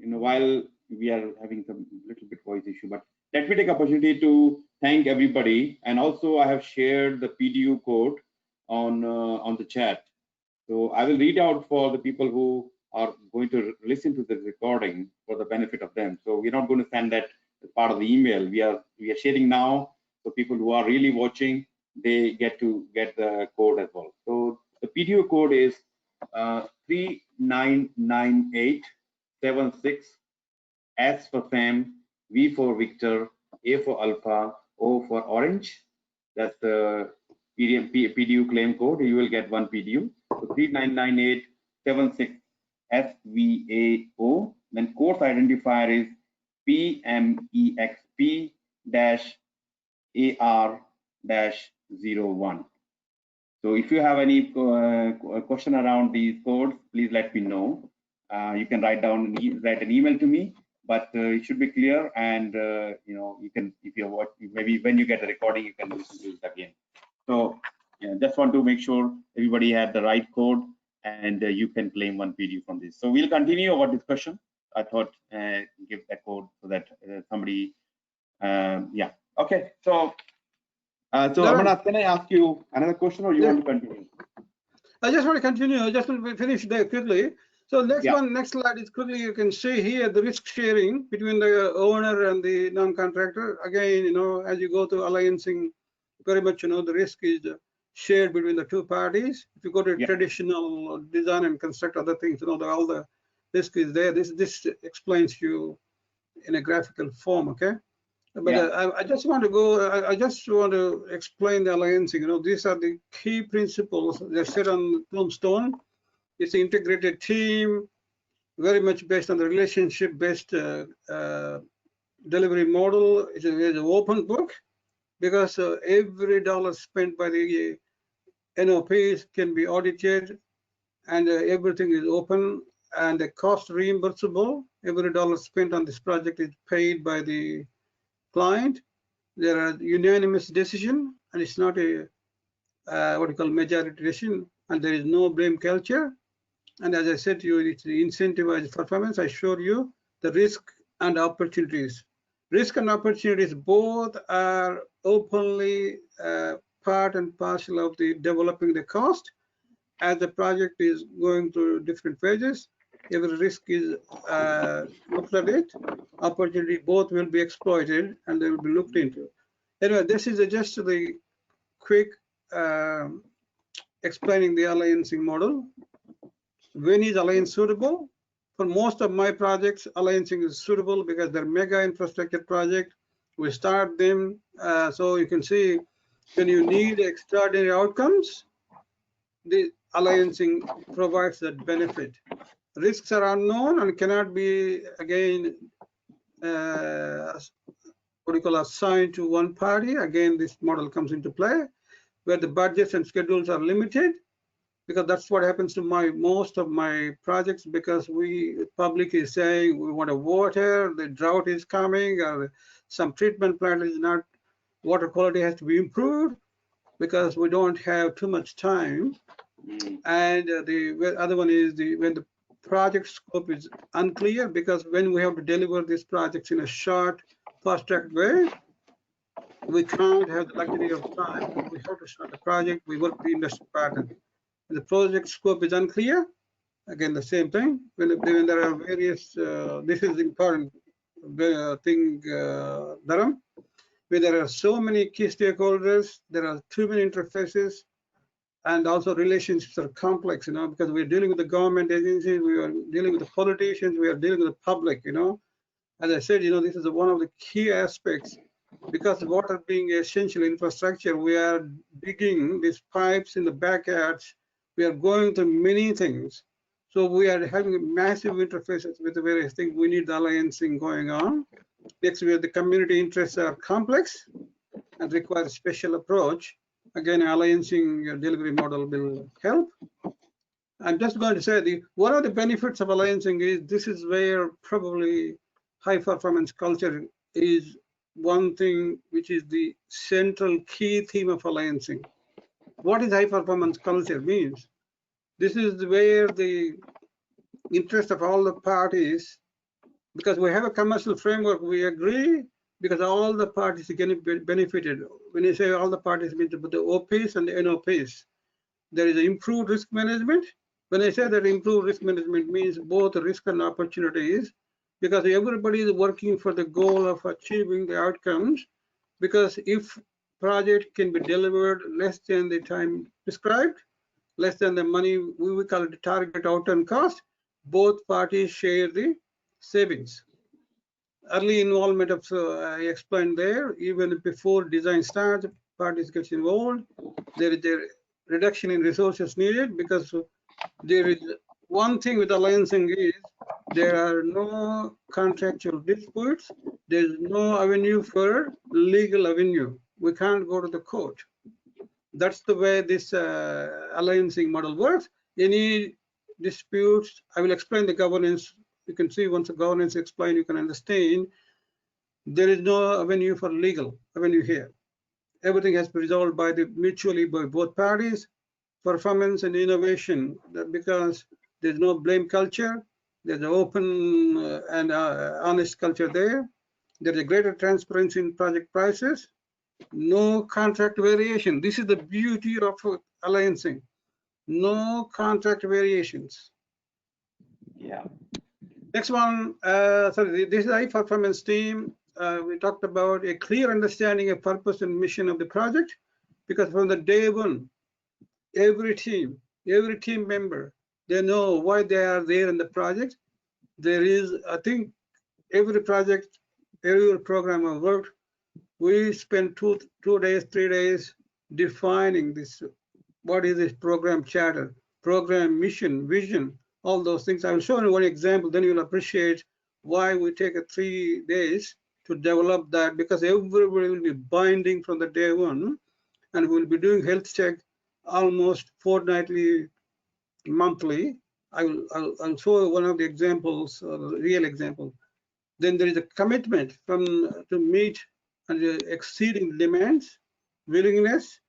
while we are having some little bit voice issue, but let me take opportunity to thank everybody. And also, I have shared the PDU code on the chat. So I will read out for the people who are going to listen to the recording for the benefit of them. So we're not going to send that as part of the email. We are sharing now. So people who are really watching, they get the code as well. So the PDU code is 399876, S for Sam, V for Victor, A for Alpha, O for Orange. That's the PDU claim code. You will get one PDU. So 399876 SVAO. Then course identifier is PMEXP-AR-01. So if you have any question around these codes, please let me know. You can write an email to me, but it should be clear. And you can, if you watch, maybe when you get the recording, you can listen to it again. So yeah, just want to make sure everybody had the right code, and you can claim one PDU from this. So we'll continue our discussion. I thought give that code so that somebody, yeah, okay. So. So Amarnath, can I ask you another question, or you want to continue? I just want to continue. I just want to finish there quickly. So next slide is quickly. You can see here the risk sharing between the owner and the non-contractor. Again, as you go to alliancing, very much, the risk is shared between the two parties. If you go to traditional design and construct other things, all the risk is there. This explains to you in a graphical form, okay? But I just want to go. I just want to explain the alliancing. These are the key principles. They're set on tombstone. It's an integrated team, very much based on the relationship-based delivery model. It's an open book, because every dollar spent by the NOPs can be audited, and everything is open, and the cost reimbursable. Every dollar spent on this project is paid by the client. There are unanimous decision, and it's not a what you call majority decision, and there is no blame culture. And as I said to you, it's the incentivized performance. I showed you the risk and opportunities. Risk and opportunities both are openly part and parcel of the developing the cost as the project is going through different phases. every risk is looked at it, opportunity both will be exploited and they will be looked into. Anyway, this is just the quick explaining the alliancing model. When is alliance suitable? For most of my projects, alliancing is suitable because they're mega infrastructure project. We start them, so you can see when you need extraordinary outcomes, the alliancing provides that benefit. Risks are unknown and cannot be, again, assigned to one party. Again, this model comes into play, where the budgets and schedules are limited, because that's what happens to most of my projects, because public is saying we want a water, the drought is coming, or some treatment plant is not, water quality has to be improved, because we don't have too much time. And the other one is when the project scope is unclear, because when we have to deliver these projects in a short, fast-tracked way, we can't have the luxury of time. We have to start the project, we work the industry pattern. When the project scope is unclear, again, the same thing. When there are various, this is important thing, Dharam, where there are so many key stakeholders, there are too many interfaces, and also relationships are complex, because we're dealing with the government agencies, we are dealing with the politicians, we are dealing with the public, As I said, this is one of the key aspects, because water being essential infrastructure, we are digging these pipes in the backyards, we are going through many things. So we are having massive interfaces with the various things. We need the alliancing going on. Next, where the community interests are complex and require a special approach. Again, alliancing delivery model will help. I'm just going to say one of the benefits of alliancing is this is where probably high performance culture is one thing which is the central key theme of alliancing. What is high performance culture means? This is where the interest of all the parties, because we have a commercial framework, we agree, because all the parties are getting benefited. When you say all the parties, means the OPs and the NOPs. There is improved risk management. When I say that improved risk management means both risk and opportunities, because everybody is working for the goal of achieving the outcomes. Because if project can be delivered less than the time prescribed, less than the money, we call it the target outturn cost, both parties share the savings. Early involvement of, I explained there, even before design starts, parties get involved. There is a reduction in resources needed, because there is one thing with alliancing is there are no contractual disputes. There's no avenue for legal avenue. We can't go to the court. That's the way this alliancing model works. Any disputes, I will explain the governance. You can see once the governance explained, you can understand. There is no avenue for legal avenue here. Everything has to be resolved mutually by both parties. Performance and innovation, because there's no blame culture. There's an open and honest culture there. There's a greater transparency in project prices. No contract variation. This is the beauty of alliancing. No contract variations. Yeah. Next one, sorry, this is high performance team. We talked about a clear understanding of purpose and mission of the project, because from the day one, every team member, they know why they are there in the project. There is, I think, every project, every program I've worked, we spend 2 days, 3 days defining this. What is this program charter, program mission, vision, all those things. I will show you one example, then you'll appreciate why we take 3 days to develop that, because everybody will be binding from the day one, and we'll be doing health check almost fortnightly, monthly. I'll show one of the examples, real example. Then there is a commitment to meet and exceeding demands, willingness.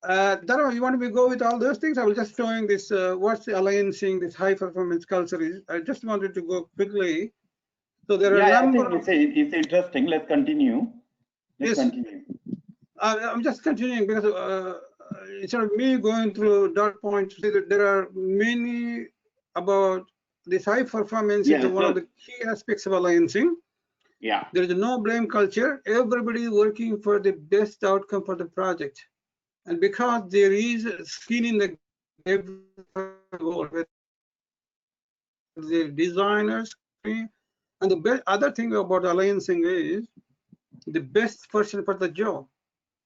Dharam, you want me to go with all those things? I was just showing this, what's the alliancing, this high performance culture is. I just wanted to go quickly. So there are a number of... It's interesting. Let's continue. Continue. I'm just continuing, because instead of me going through dot points, there are many about this high performance is one of the key aspects of alliancing. Yeah. There is a no blame culture. Everybody is working for the best outcome for the project. And because there is skin in the designers, and the other thing about alliancing is the best person for the job.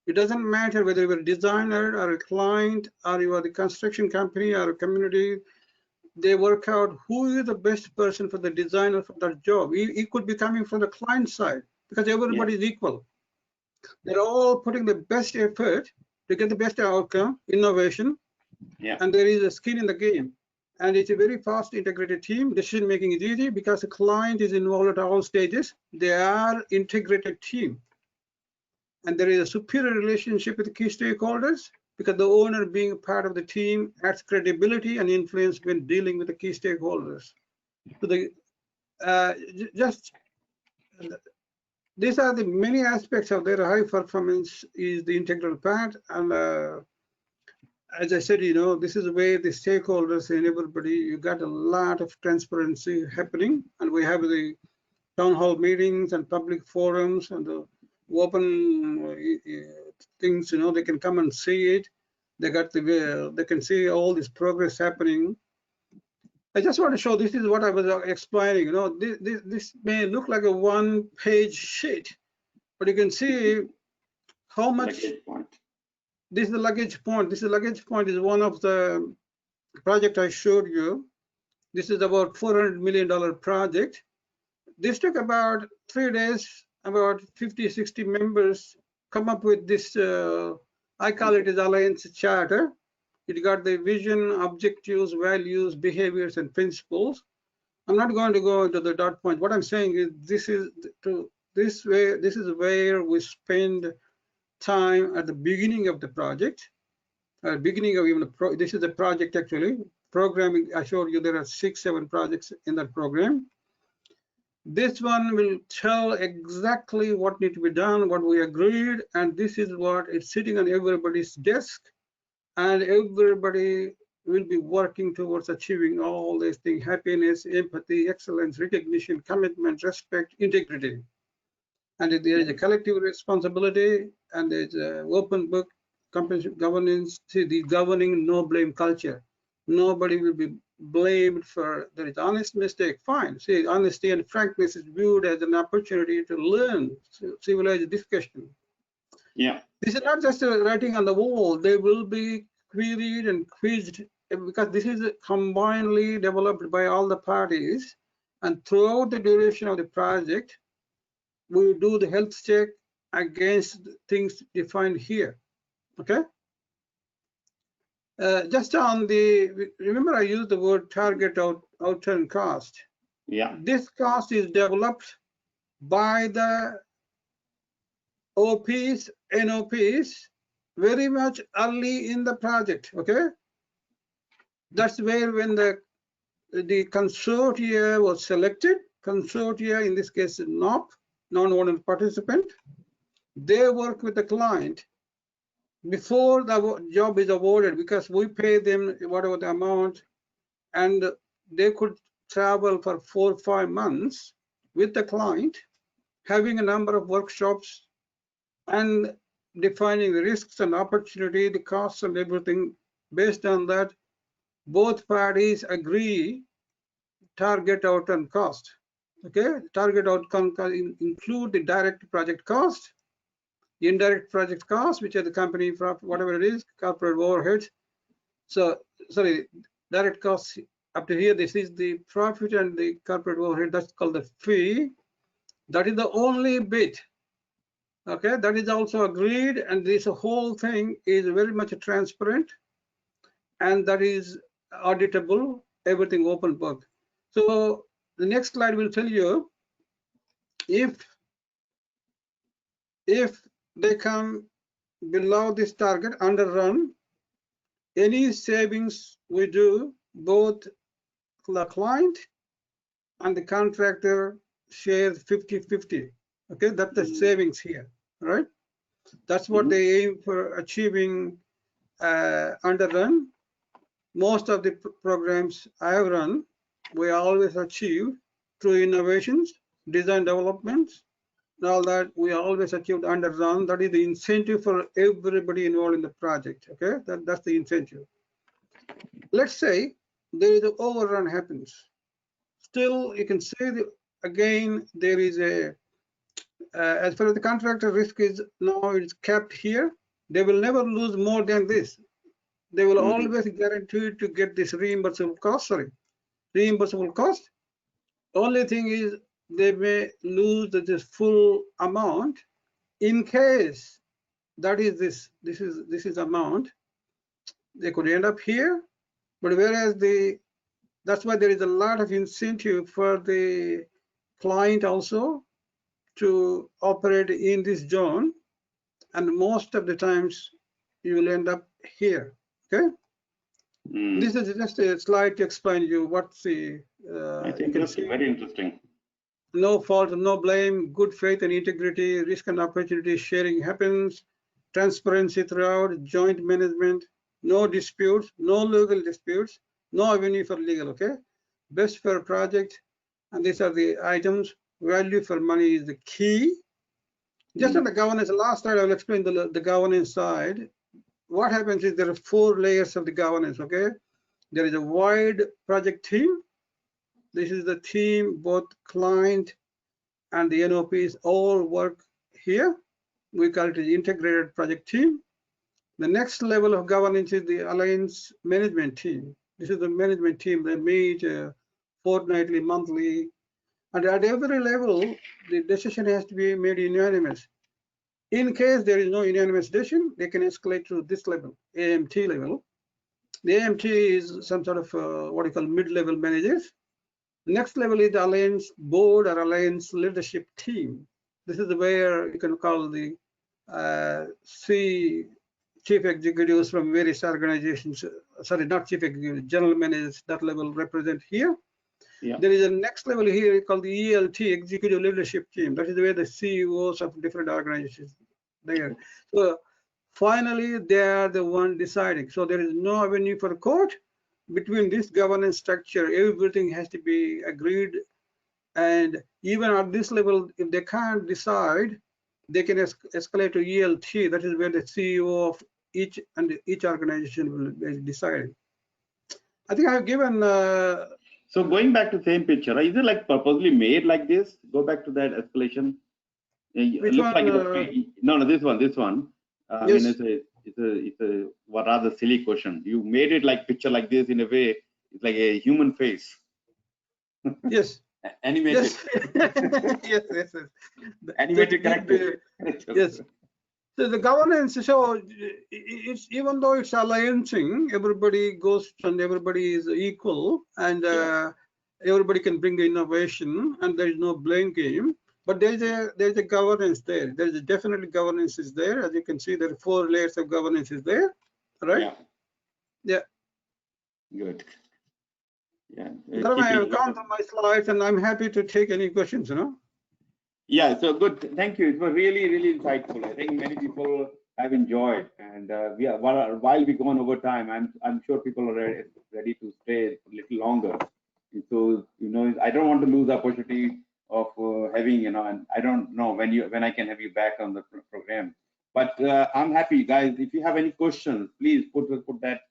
It doesn't matter whether you're a designer or a client or you are the construction company or a community. They work out who is the best person for the designer for that job. It could be coming from the client side because everybody is equal. They're all putting the best effort to get the best outcome, innovation, and there is a skin in the game. And it's a very fast integrated team. Decision making is easy because the client is involved at all stages. They are integrated team. And there is a superior relationship with the key stakeholders because the owner being part of the team adds credibility and influence when dealing with the key stakeholders. So these are the many aspects of their high performance is the integral part. And as I said, this is where the stakeholders and everybody, you got a lot of transparency happening. And we have the town hall meetings and public forums and the open things, they can come and see it. They can see all this progress happening. I just want to show, this is what I was explaining. This may look like a one-page sheet, but you can see how much. This is the luggage point. This is luggage point is one of the project I showed you. This is about $400 million project. This took about 3 days. About 50, 60 members come up with this, I call it as Alliance Charter. It got the vision, objectives, values, behaviors, and principles. I'm not going to go into the dot point. What I'm saying is this is where we spend time at the beginning of the project, beginning of even this is the project actually. Programming, I showed you there are 6, 7 projects in that program. This one will tell exactly what needs to be done, what we agreed, and this is what is sitting on everybody's desk, and everybody will be working towards achieving all these things: happiness, empathy, excellence, recognition, commitment, respect, integrity. And there is a collective responsibility, and there's an open book governance, the governing no blame culture. Nobody will be blamed for there is honest mistake. Fine. See, honesty and frankness is viewed as an opportunity to learn, civilized discussion. Yeah. This is not just writing on the wall. They will be queried and quizzed because this is combinedly developed by all the parties. And throughout the duration of the project, we will do the health check against things defined here. Okay. Just on the, remember I used the word target outturn cost. Yeah. This cost is developed by the OPs, NOPs very much early in the project, okay? That's where when the consortia was selected, consortia in this case NOP, non-owner participant, they work with the client before the job is awarded because we pay them whatever the amount, and they could travel for 4 or 5 months with the client, having a number of workshops and defining the risks and opportunity, the costs and everything. Based on that, both parties agree target outcome cost. Okay, target outcome include the direct project cost, indirect project cost, which are the company profit, whatever it is, corporate overhead. So, sorry, direct costs up to here, this is the profit and the corporate overhead, that's called the fee. That is the only bit. Okay, that is also agreed, and this whole thing is very much transparent, and that is auditable, everything open book. So the next slide will tell you if they come below this target, underrun, any savings we do, both the client and the contractor shares 50-50. Okay, that's the savings here, right? That's what they aim for achieving underrun. most of the programs I have run, we always achieve through innovations, design developments, and all that. We always achieved under run. That is the incentive for everybody involved in the project. Okay, that's the incentive. Let's say there is an overrun happens. Still, you can say again there is a as far as the contractor risk is now it's kept here. They will never lose more than this. They will always guarantee to get this reimbursable cost. Reimbursable cost. Only thing is they may lose this full amount in case that is this is amount. They could end up here, but whereas that's why there is a lot of incentive for the client also to operate in this zone, and most of the times you will end up here. Okay. This is just a slide to explain you what's the it's interesting, very interesting. No fault, no blame, good faith and integrity, risk and opportunity sharing happens, transparency throughout, joint management, no disputes, no legal disputes, no avenue for legal. Okay, best for project, and these are the items. Value for money is the key. Just on the governance, last slide I will explain the governance side. What happens is there are 4 layers of the governance. Okay, there is a wide project team. This is the team, both client and the NOPs all work here. We call it the integrated project team. The next level of governance is the alliance management team. This is the management team. They meet fortnightly, monthly, and at every level, the decision has to be made unanimous. In case there is no unanimous decision, they can escalate to this level, AMT level. The AMT is some sort of what you call mid-level managers. Next level is the alliance board or alliance leadership team. This is where you can call the chief executives from various organizations, sorry, not chief executives, general managers, that level represent here. Yeah. There is a next level here called the ELT, executive leadership team. That is where the CEOs of different organizations there. So finally, they are the one deciding. So there is no avenue for court. Between this governance structure, everything has to be agreed. And even at this level, if they can't decide, they can escalate to ELT. That is where the CEO of each organization will be deciding. I think I have given. So going back to the same picture, is it like purposely made like this? Go back to that escalation. It looks like no, this one. Yes. I mean, it's a rather silly question. You made it like picture like this in a way. It's like a human face. Yes. Animated. Yes. yes. Animated character. Yes. So the governance, so it's even though it's alliancing, everybody goes and everybody is equal, and everybody can bring innovation, and there is no blame game. But there's a governance there. There's definitely governance is there. As you can see, there are 4 layers of governance is there, right? Yeah. Good. Yeah. Dharam, I have gone through my slides, and I'm happy to take any questions. Yeah. So good. Thank you. It was really, really insightful. I think many people have enjoyed, and while we go on over time, I'm sure people are ready to stay a little longer. So I don't want to lose the opportunity of having and I don't know when I can have you back on the program, but I'm happy, guys. If you have any questions, please put that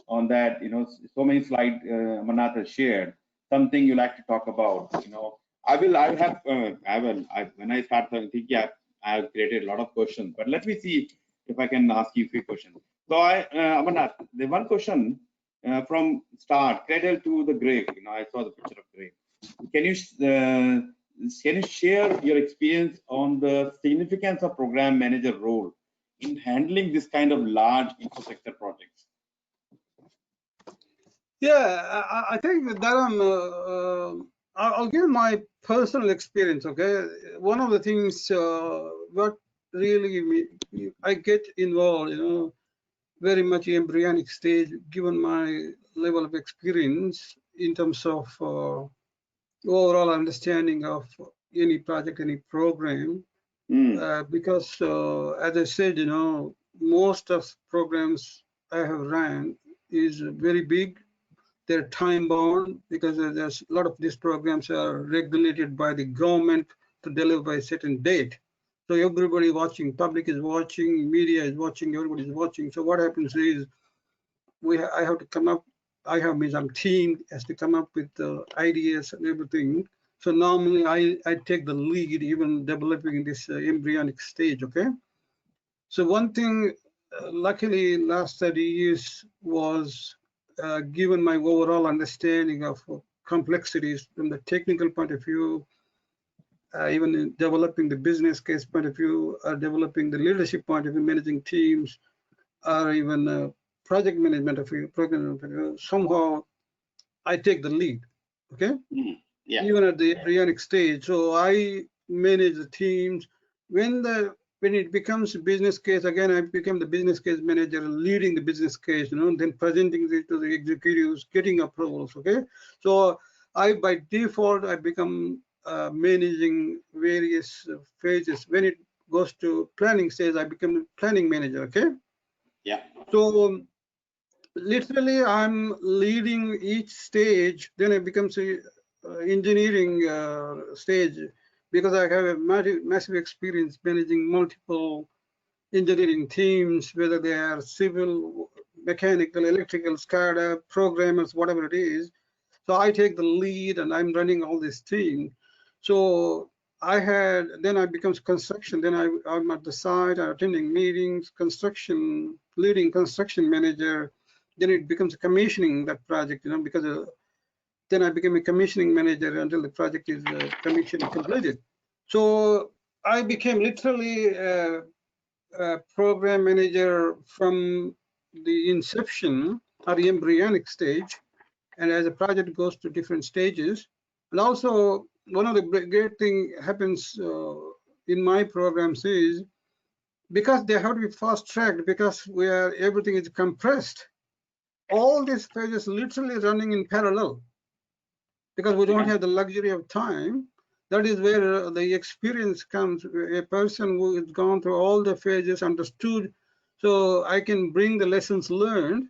on that. So many slides Amarnath has shared. Something you like to talk about. When I start thinking, I have created a lot of questions, but let me see if I can ask you a few questions. So Amarnath, the one question from start, cradle to the grave. I saw the picture of grave. Can you share your experience on the significance of program manager role in handling this kind of large infrastructure projects? Yeah, I think that I'll give my personal experience. Okay, one of the things what really I get involved, very much embryonic stage, given my level of experience in terms of overall understanding of any project, any program, because as I said, most of programs I have ran, is very big. They're time bound because there's a lot of these programs are regulated by the government to deliver by a certain date. So everybody watching, public is watching, media is watching, everybody is watching. So what happens is I have to come up. I have some team has to come up with the ideas and everything. So normally I take the lead even developing this embryonic stage. Okay. So one thing, luckily, last 30 years was given my overall understanding of complexities from the technical point of view, even in developing the business case point of view, developing the leadership point of view, managing teams, or even project management of view, program of view. Somehow, I take the lead. Okay. Yeah. Even at the embryonic stage. So I manage the teams. When it becomes a business case, again, I become the business case manager, leading the business case, then presenting it to the executives, getting approvals, okay? So by default, I become managing various phases. When it goes to planning stage, I become a planning manager, okay? Yeah. So literally, I'm leading each stage, then it becomes a engineering stage, because I have a massive experience managing multiple engineering teams, whether they are civil, mechanical, electrical, SCADA, programmers, whatever it is. So I take the lead and I'm running all this team. So then I become construction, then I'm at the site, I'm attending meetings, leading construction manager, then it becomes commissioning that project, because then I became a commissioning manager until the project is commissioned completed. So I became literally a program manager from the inception or the embryonic stage, and as a project goes to different stages. And also, one of the great thing happens in my programs is because they have to be fast-tracked, because everything is compressed. All these phases literally running in parallel, because we don't have the luxury of time. That is where the experience comes. A person who has gone through all the phases, understood, so I can bring the lessons learned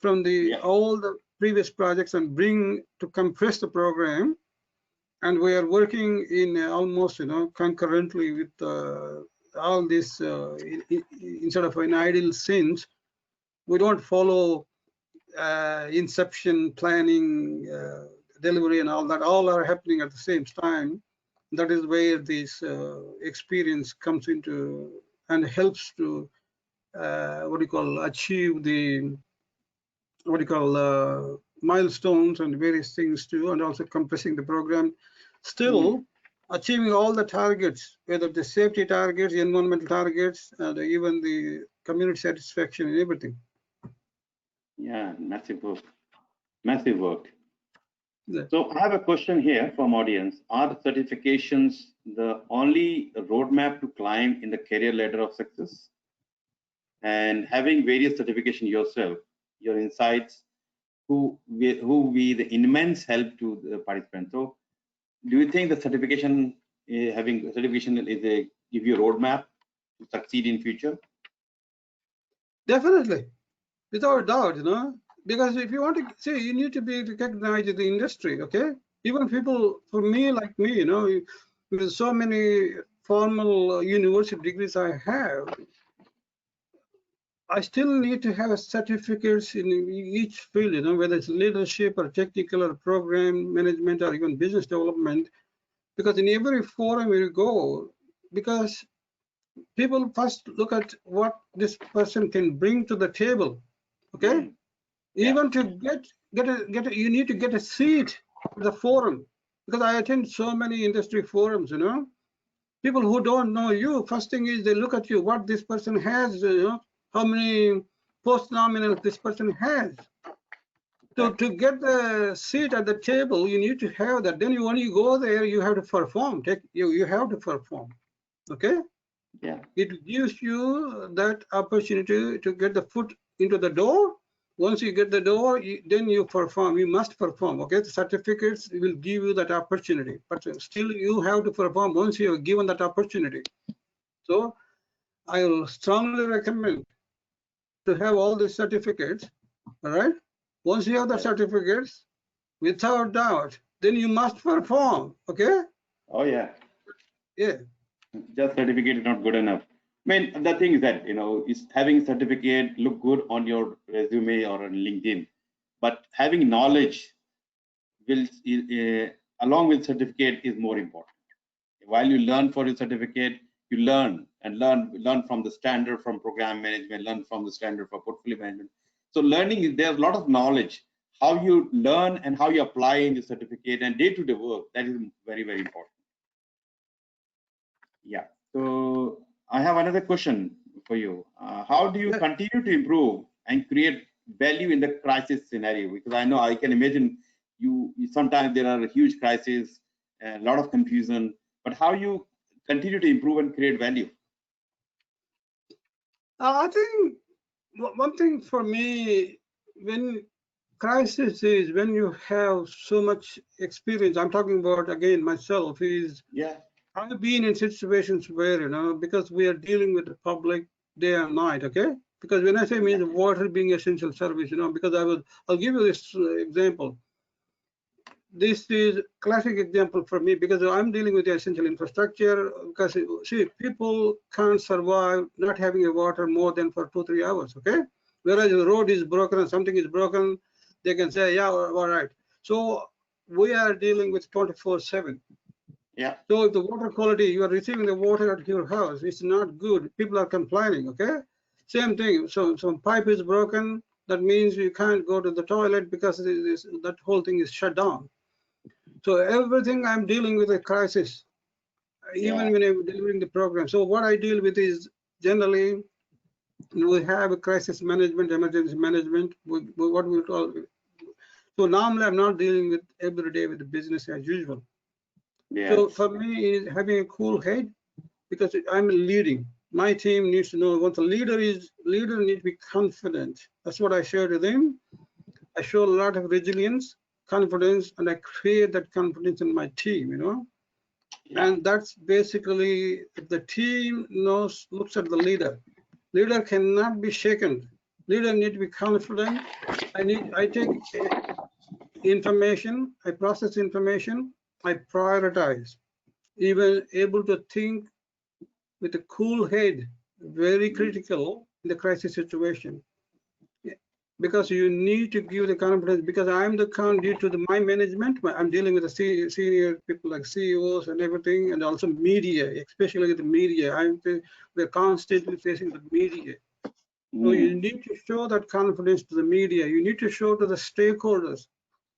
from all the previous projects and bring to compress the program. And we are working in almost concurrently with all this instead of an ideal sense. We don't follow inception, planning, delivery, and all that. All are happening at the same time. That is where this experience comes into and helps to achieve the milestones and various things too, and also compressing the program, still achieving all the targets, whether the safety targets, environmental targets, and even the community satisfaction and everything. Yeah, massive work. Massive work. Yeah. So I have a question here from audience. Are the certifications the only roadmap to climb in the career ladder of success? And having various certification yourself, your insights, who be the immense help to the participants. So do you think the certification, having certification is give you a roadmap to succeed in future? Definitely, without doubt, because if you want to see, you need to be recognized in the industry, okay? Even people, for me, like me, with so many formal university degrees I have, I still need to have certificates in each field, whether it's leadership or technical or program management or even business development, because in every forum you go, because people first look at what this person can bring to the table, okay? Even to you need to get a seat at the forum, because I attend so many industry forums, people who don't know you, first thing is they look at you, what this person has, how many post-nominals this person has. So to get the seat at the table, you need to have that. Then when you go there, you have to perform. You have to perform, okay? Yeah. It gives you that opportunity to get the foot into the door. Once you get the door, then you perform. You must perform, okay? The certificates will give you that opportunity, but still you have to perform once you are given that opportunity. So I will strongly recommend to have all the certificates, All right. Once you have the certificates, without doubt, then you must perform. Okay. Oh yeah. Yeah. Just certificate is not good enough. I mean, the thing is that, is having certificate look good on your resume or on LinkedIn, but having knowledge will, along with certificate, is more important. While you learn for your certificate, you learn from the standard from program management, learn from the standard for portfolio management. So learning, there's a lot of knowledge. How you learn and how you apply in the certificate and day-to-day work, that is very, very important. Yeah. So I have another question for you. How do you continue to improve and create value in the crisis scenario? Because I can imagine you sometimes there are huge crises, a lot of confusion, but how you continue to improve and create value? I think one thing for me, when crisis is when you have so much experience, I'm talking about again myself, is I've been in situations where, because we are dealing with the public day and night, okay? Because when I say means water being essential service, because I'll give you this example. This is classic example for me because I'm dealing with the essential infrastructure. Because see, people can't survive not having a water more than for 2-3 hours, okay? Whereas the road is broken and something is broken, they can say, yeah, all right. So we are dealing with 24/7. Yeah. So if the water quality, you are receiving the water at your house, it's not good. People are complaining, okay? Same thing. So some pipe is broken. That means you can't go to the toilet because that whole thing is shut down. So everything I'm dealing with a crisis, even when I'm delivering the program. So what I deal with is generally we have a crisis management, emergency management, what we call. So normally I'm not dealing with every day with the business as usual. So for me, is having a cool head because I'm leading. My team needs to know what the leader needs to be confident. That's what I share to them. I show a lot of resilience, confidence, and I create that confidence in my team, And that's basically if the team looks at the leader. Leader cannot be shaken. Leader need to be confident. I take information, I process information, I prioritize, even able to think with a cool head, very critical in the crisis situation. Because you need to give the confidence, because I'm the due to my management, I'm dealing with the senior people like CEOs and everything, and also media, especially the media. We're constantly facing the media. So you need to show that confidence to the media. You need to show to the stakeholders.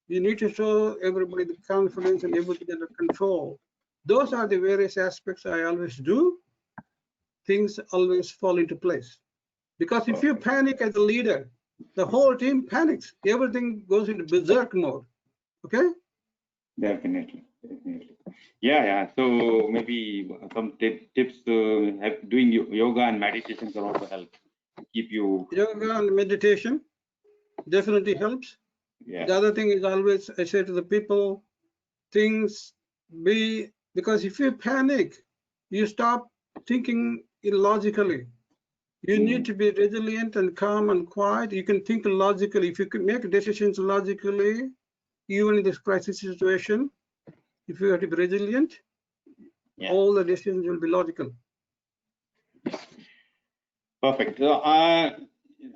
You need to show everybody the confidence and everything under control. Those are the various aspects I always do. Things always fall into place. Because if you panic as a leader, the whole team panics. Everything goes into berserk mode. Okay? Definitely. Yeah. So maybe some tips doing yoga and meditation can also help keep you. Yoga and meditation definitely helps. Yeah. The other thing is always I say to the people, because if you panic, you stop thinking illogically. You need to be resilient and calm and quiet. You can think logically. If you can make decisions logically, even in this crisis situation, if you have to be resilient, all the decisions will be logical. Perfect. So,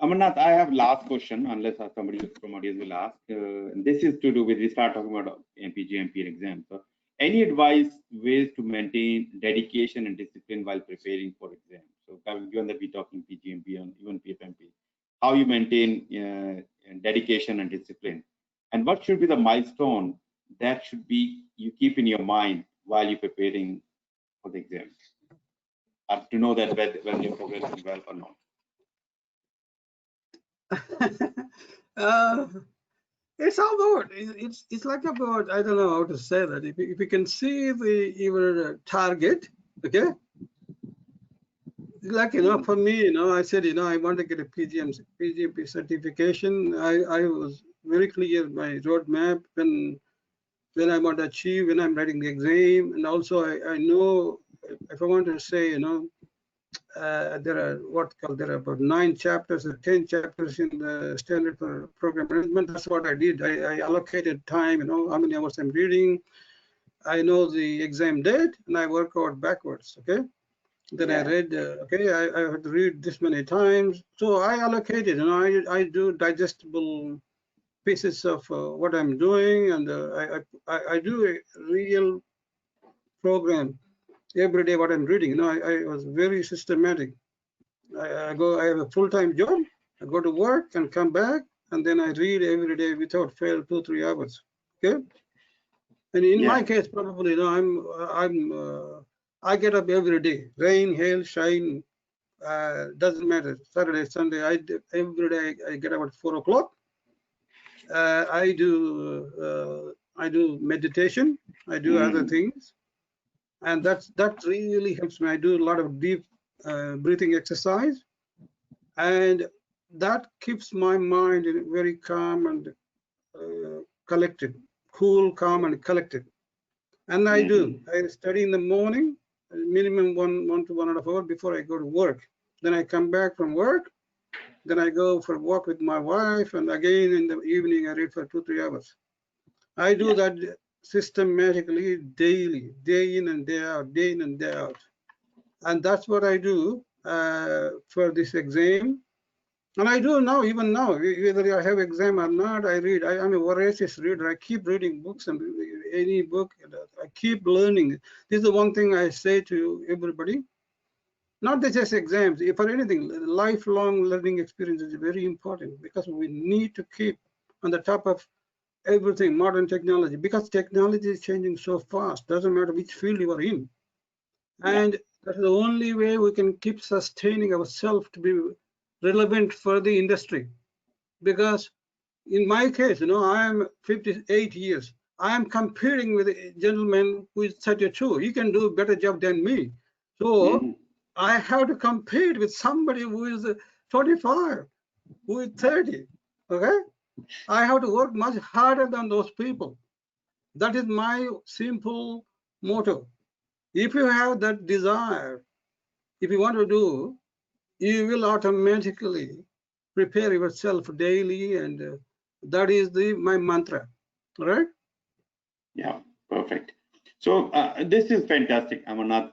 Amarnath, I have last question, unless somebody from audience will ask. This is to do with, we start talking about PgMP exam. So, any advice, ways to maintain dedication and discipline while preparing for exam? So, given that we're talking PgMP and even PfMP, how you maintain dedication and discipline, and what should be the milestone that should be you keep in your mind while you're preparing for the exam, to know that whether you're progressing well or not. It's about it's like about, I don't know how to say that. If you can see your target, okay. Like for me, I said, I want to get a PgMP certification. I was very clear my roadmap when I want to achieve when I'm writing the exam, and also I know if I want to say, there are about 9 chapters or 10 chapters in the standard for program management. That's what I did. I allocated time, how many hours I'm reading. I know the exam date, and I work out backwards. Okay. Then I read. Okay, I have to read this many times. So I allocated. I do digestible pieces of what I'm doing, and I do a real program every day what I'm reading. I was very systematic. I have a full-time job. I go to work and come back, and then I read every day without fail 2-3 hours. Okay. And in my case, probably, I get up every day, rain, hail, shine, doesn't matter. Saturday, Sunday, every day I get up at 4 o'clock. I do meditation. I do other things, and that really helps me. I do a lot of deep breathing exercise, and that keeps my mind very calm and collected, cool, calm, and collected. And I study in the morning, minimum one to 1.5 hours before I go to work. Then I come back from work. Then I go for a walk with my wife, and again in the evening I read for 2-3 hours. I do that systematically, daily, day in and day out, day in and day out. And that's what I do for this exam. And I do now, even now, whether I have exam or not, I read. I'm a voracious reader. I keep reading books, and any book, I keep learning. This is the one thing I say to everybody. Not just exams, for anything, lifelong learning experience is very important, because we need to keep on the top of everything, modern technology, because technology is changing so fast. Doesn't matter which field you are in. And that's the only way we can keep sustaining ourselves to be relevant for the industry. Because in my case, I am 58 years. I am competing with a gentleman who is 32. He can do a better job than me. So I have to compete with somebody who is 25, who is 30. Okay? I have to work much harder than those people. That is my simple motto. If you have that desire, if you want to do, you will automatically prepare yourself daily, and that is my mantra. All right? Yeah, perfect. So this is fantastic, Amarnath.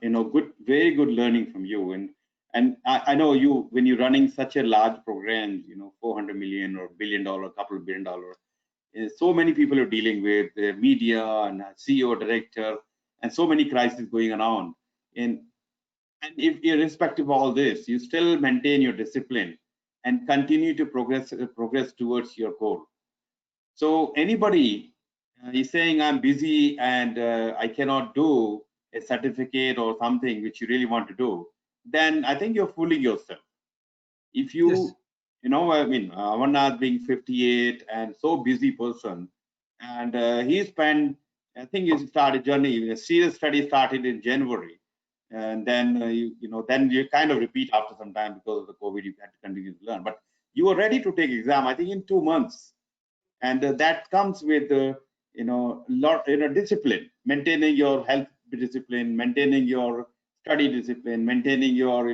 Very good learning from you. And I know you, when you're running such a large program, 400 million or $1 billion, couple of $1 billion, so many people you're dealing with, the media and CEO, director, and so many crises going around. And if irrespective of all this, you still maintain your discipline and continue to progress towards your goal. So anybody is saying I'm busy and I cannot do a certificate or something which you really want to do, then I think you're fooling yourself. If you, Amarnath being 58 and so busy person, and he spent, I think he started journey, a serious study started in January, and then then you kind of repeat after some time because of the COVID. You had to continue to learn, but you were ready to take exam, I think, in 2 months, and that comes with discipline, maintaining your health discipline, maintaining your study discipline, maintaining your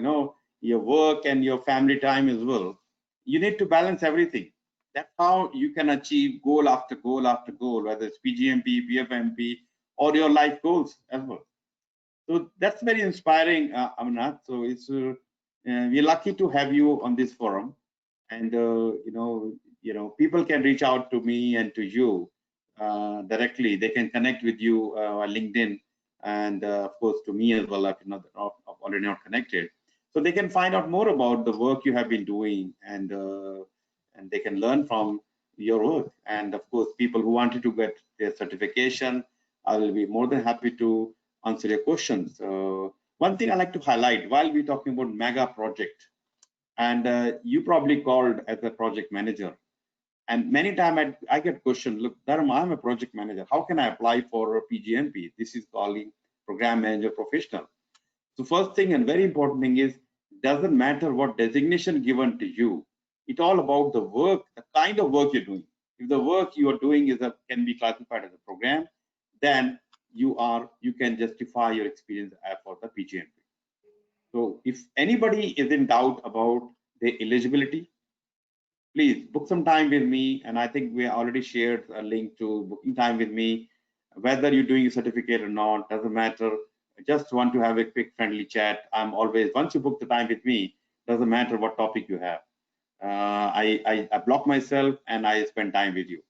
your work and your family time as well. You need to balance everything. That's how you can achieve goal after goal after goal, whether it's PgMP, PfMP, or your life goals as well. So that's very inspiring, Amarnath. So it's we're lucky to have you on this forum, and people can reach out to me and to you directly. They can connect with you on LinkedIn, and of course to me as well if you're not already not connected. So they can find out more about the work you have been doing, and they can learn from your work. And of course, people who wanted to get their certification, I will be more than happy to answer your questions. One thing I like to highlight while we're talking about mega project, and you probably called as a project manager, and many times I get questioned, look, Dharam, I'm a project manager. How can I apply for a PgMP? This is calling program manager professional. So first thing and very important thing is, doesn't matter what designation given to you. It's all about the work, the kind of work you're doing. If the work you are doing can be classified as a program, then you can justify your experience for the PgMP. So if anybody is in doubt about the eligibility, please book some time with me. And I think we already shared a link to booking time with me. Whether you're doing a certificate or not, doesn't matter. I just want to have a quick friendly chat. I'm always, once you book the time with me, doesn't matter what topic you have. I block myself and I spend time with you.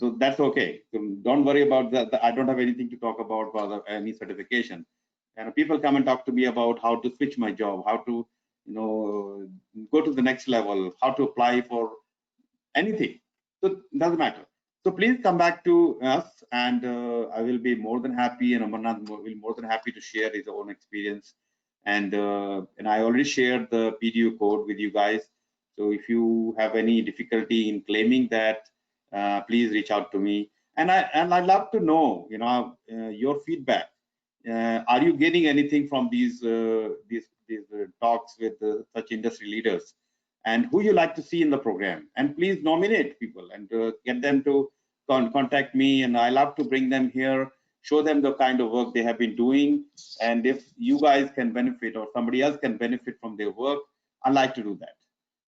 So that's okay. So don't worry about that. I don't have anything to talk about for any certification. And people come and talk to me about how to switch my job, how to, go to the next level, how to apply for anything. So it doesn't matter. So please come back to us, and I will be more than happy, and Amarnath will be more than happy to share his own experience. And I already shared the PDU code with you guys. So if you have any difficulty in claiming that, please reach out to me. And I'd love to know, your feedback. Are you getting anything from these talks with such industry leaders? And who you like to see in the program? And please nominate people and get them to contact me. And I love to bring them here, show them the kind of work they have been doing. And if you guys can benefit or somebody else can benefit from their work, I like to do that.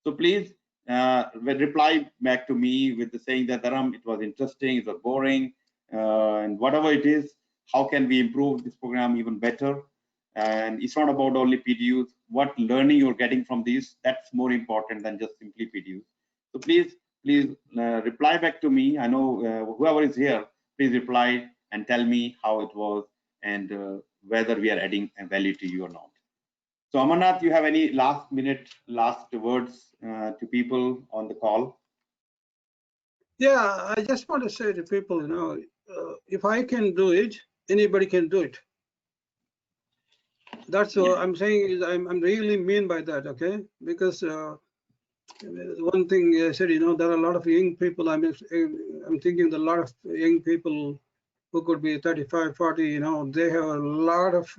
So please reply back to me with the saying that, Dharam, it was interesting, it was boring, and whatever it is, how can we improve this program even better? And it's not about only PDUs. What learning you're getting from these, that's more important than just simply PDUs. So please reply back to me. I know whoever is here, please reply and tell me how it was and whether we are adding value to you or not. So Amarnath, you have any last words to people on the call? Yeah, I just want to say to people, if I can do it, anybody can do it. That's what I'm saying. Is I'm really mean by that, okay? Because one thing I said, there are a lot of young people. I'm thinking that a lot of young people who could be 35, 40, they have a lot of.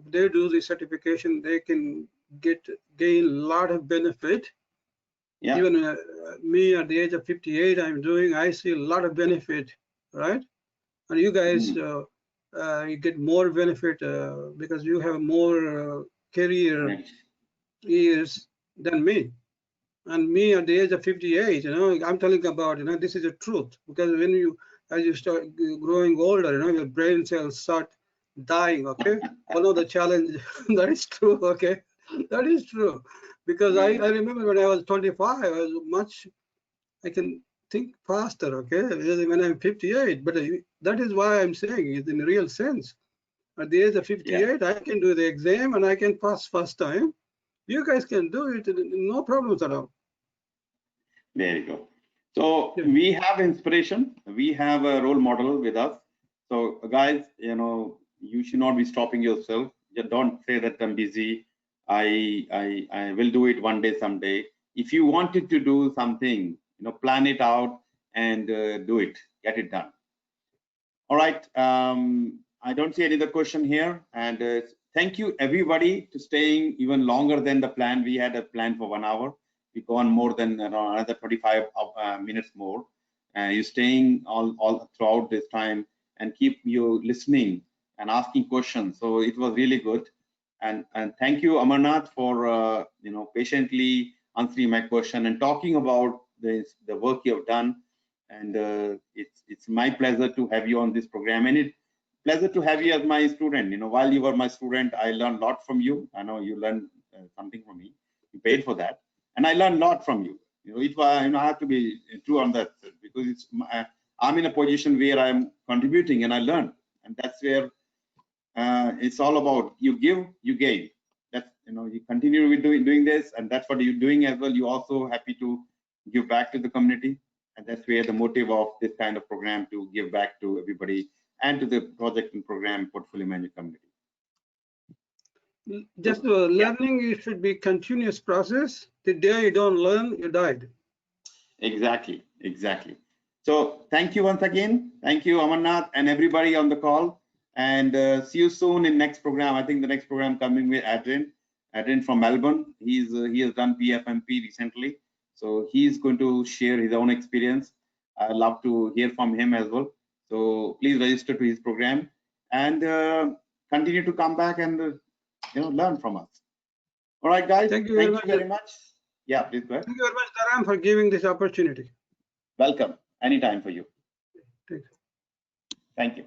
They do the certification, they can gain a lot of benefit. Yeah. Even me at the age of 58, I see a lot of benefit, right? And you guys, you get more benefit because you have more career years than me. And me at the age of 58, I'm telling about, this is the truth. Because as you start growing older, your brain cells start dying, okay? One of the challenge, that is true, okay? That is true. Because I remember when I was 25, I can think faster, okay? When I'm 58, but that is why I'm saying it in a real sense. At the age of 58, I can do the exam and I can pass first time. You guys can do it, no problems at all. There you go. So we have inspiration. We have a role model with us. So guys, you should not be stopping yourself. Just don't say that I'm busy. I will do it one day, someday. If you wanted to do something, plan it out and do it. Get it done. All right. I don't see any other question here. And thank you everybody to staying even longer than the plan. We had a plan for 1 hour. We go on more than another 25 minutes more. You're staying all throughout this time and keep you listening and asking questions. So it was really good. And thank you, Amarnath, for patiently answering my question and talking about the work you have done. And it's my pleasure to have you on this program, and it's pleasure to have you as my student. While you were my student, I learned a lot from you. I know you learned something from me. You paid for that, and I learned a lot from you. I have to be true on that, because I'm in a position where I'm contributing and I learn, and that's where it's all about. You give, you gain. That's you continue with doing this, and that's what you're doing as well. You're also happy to give back to the community. And that's where the motive of this kind of program, to give back to everybody and to the project and program portfolio management community. Just learning, it should be continuous process. The day you don't learn, you died. Exactly. So thank you once again. Thank you, Amarnath, and everybody on the call. And see you soon in next program. I think the next program coming with Adrian from Melbourne. He has done PfMP recently. So he's going to share his own experience. I'd love to hear from him as well. So please register to his program and continue to come back and learn from us. All right, guys. Thank you very much. Yeah, please go ahead. Thank you very much, Dharam, for giving this opportunity. Welcome. Anytime for you. Thank you. Thank you.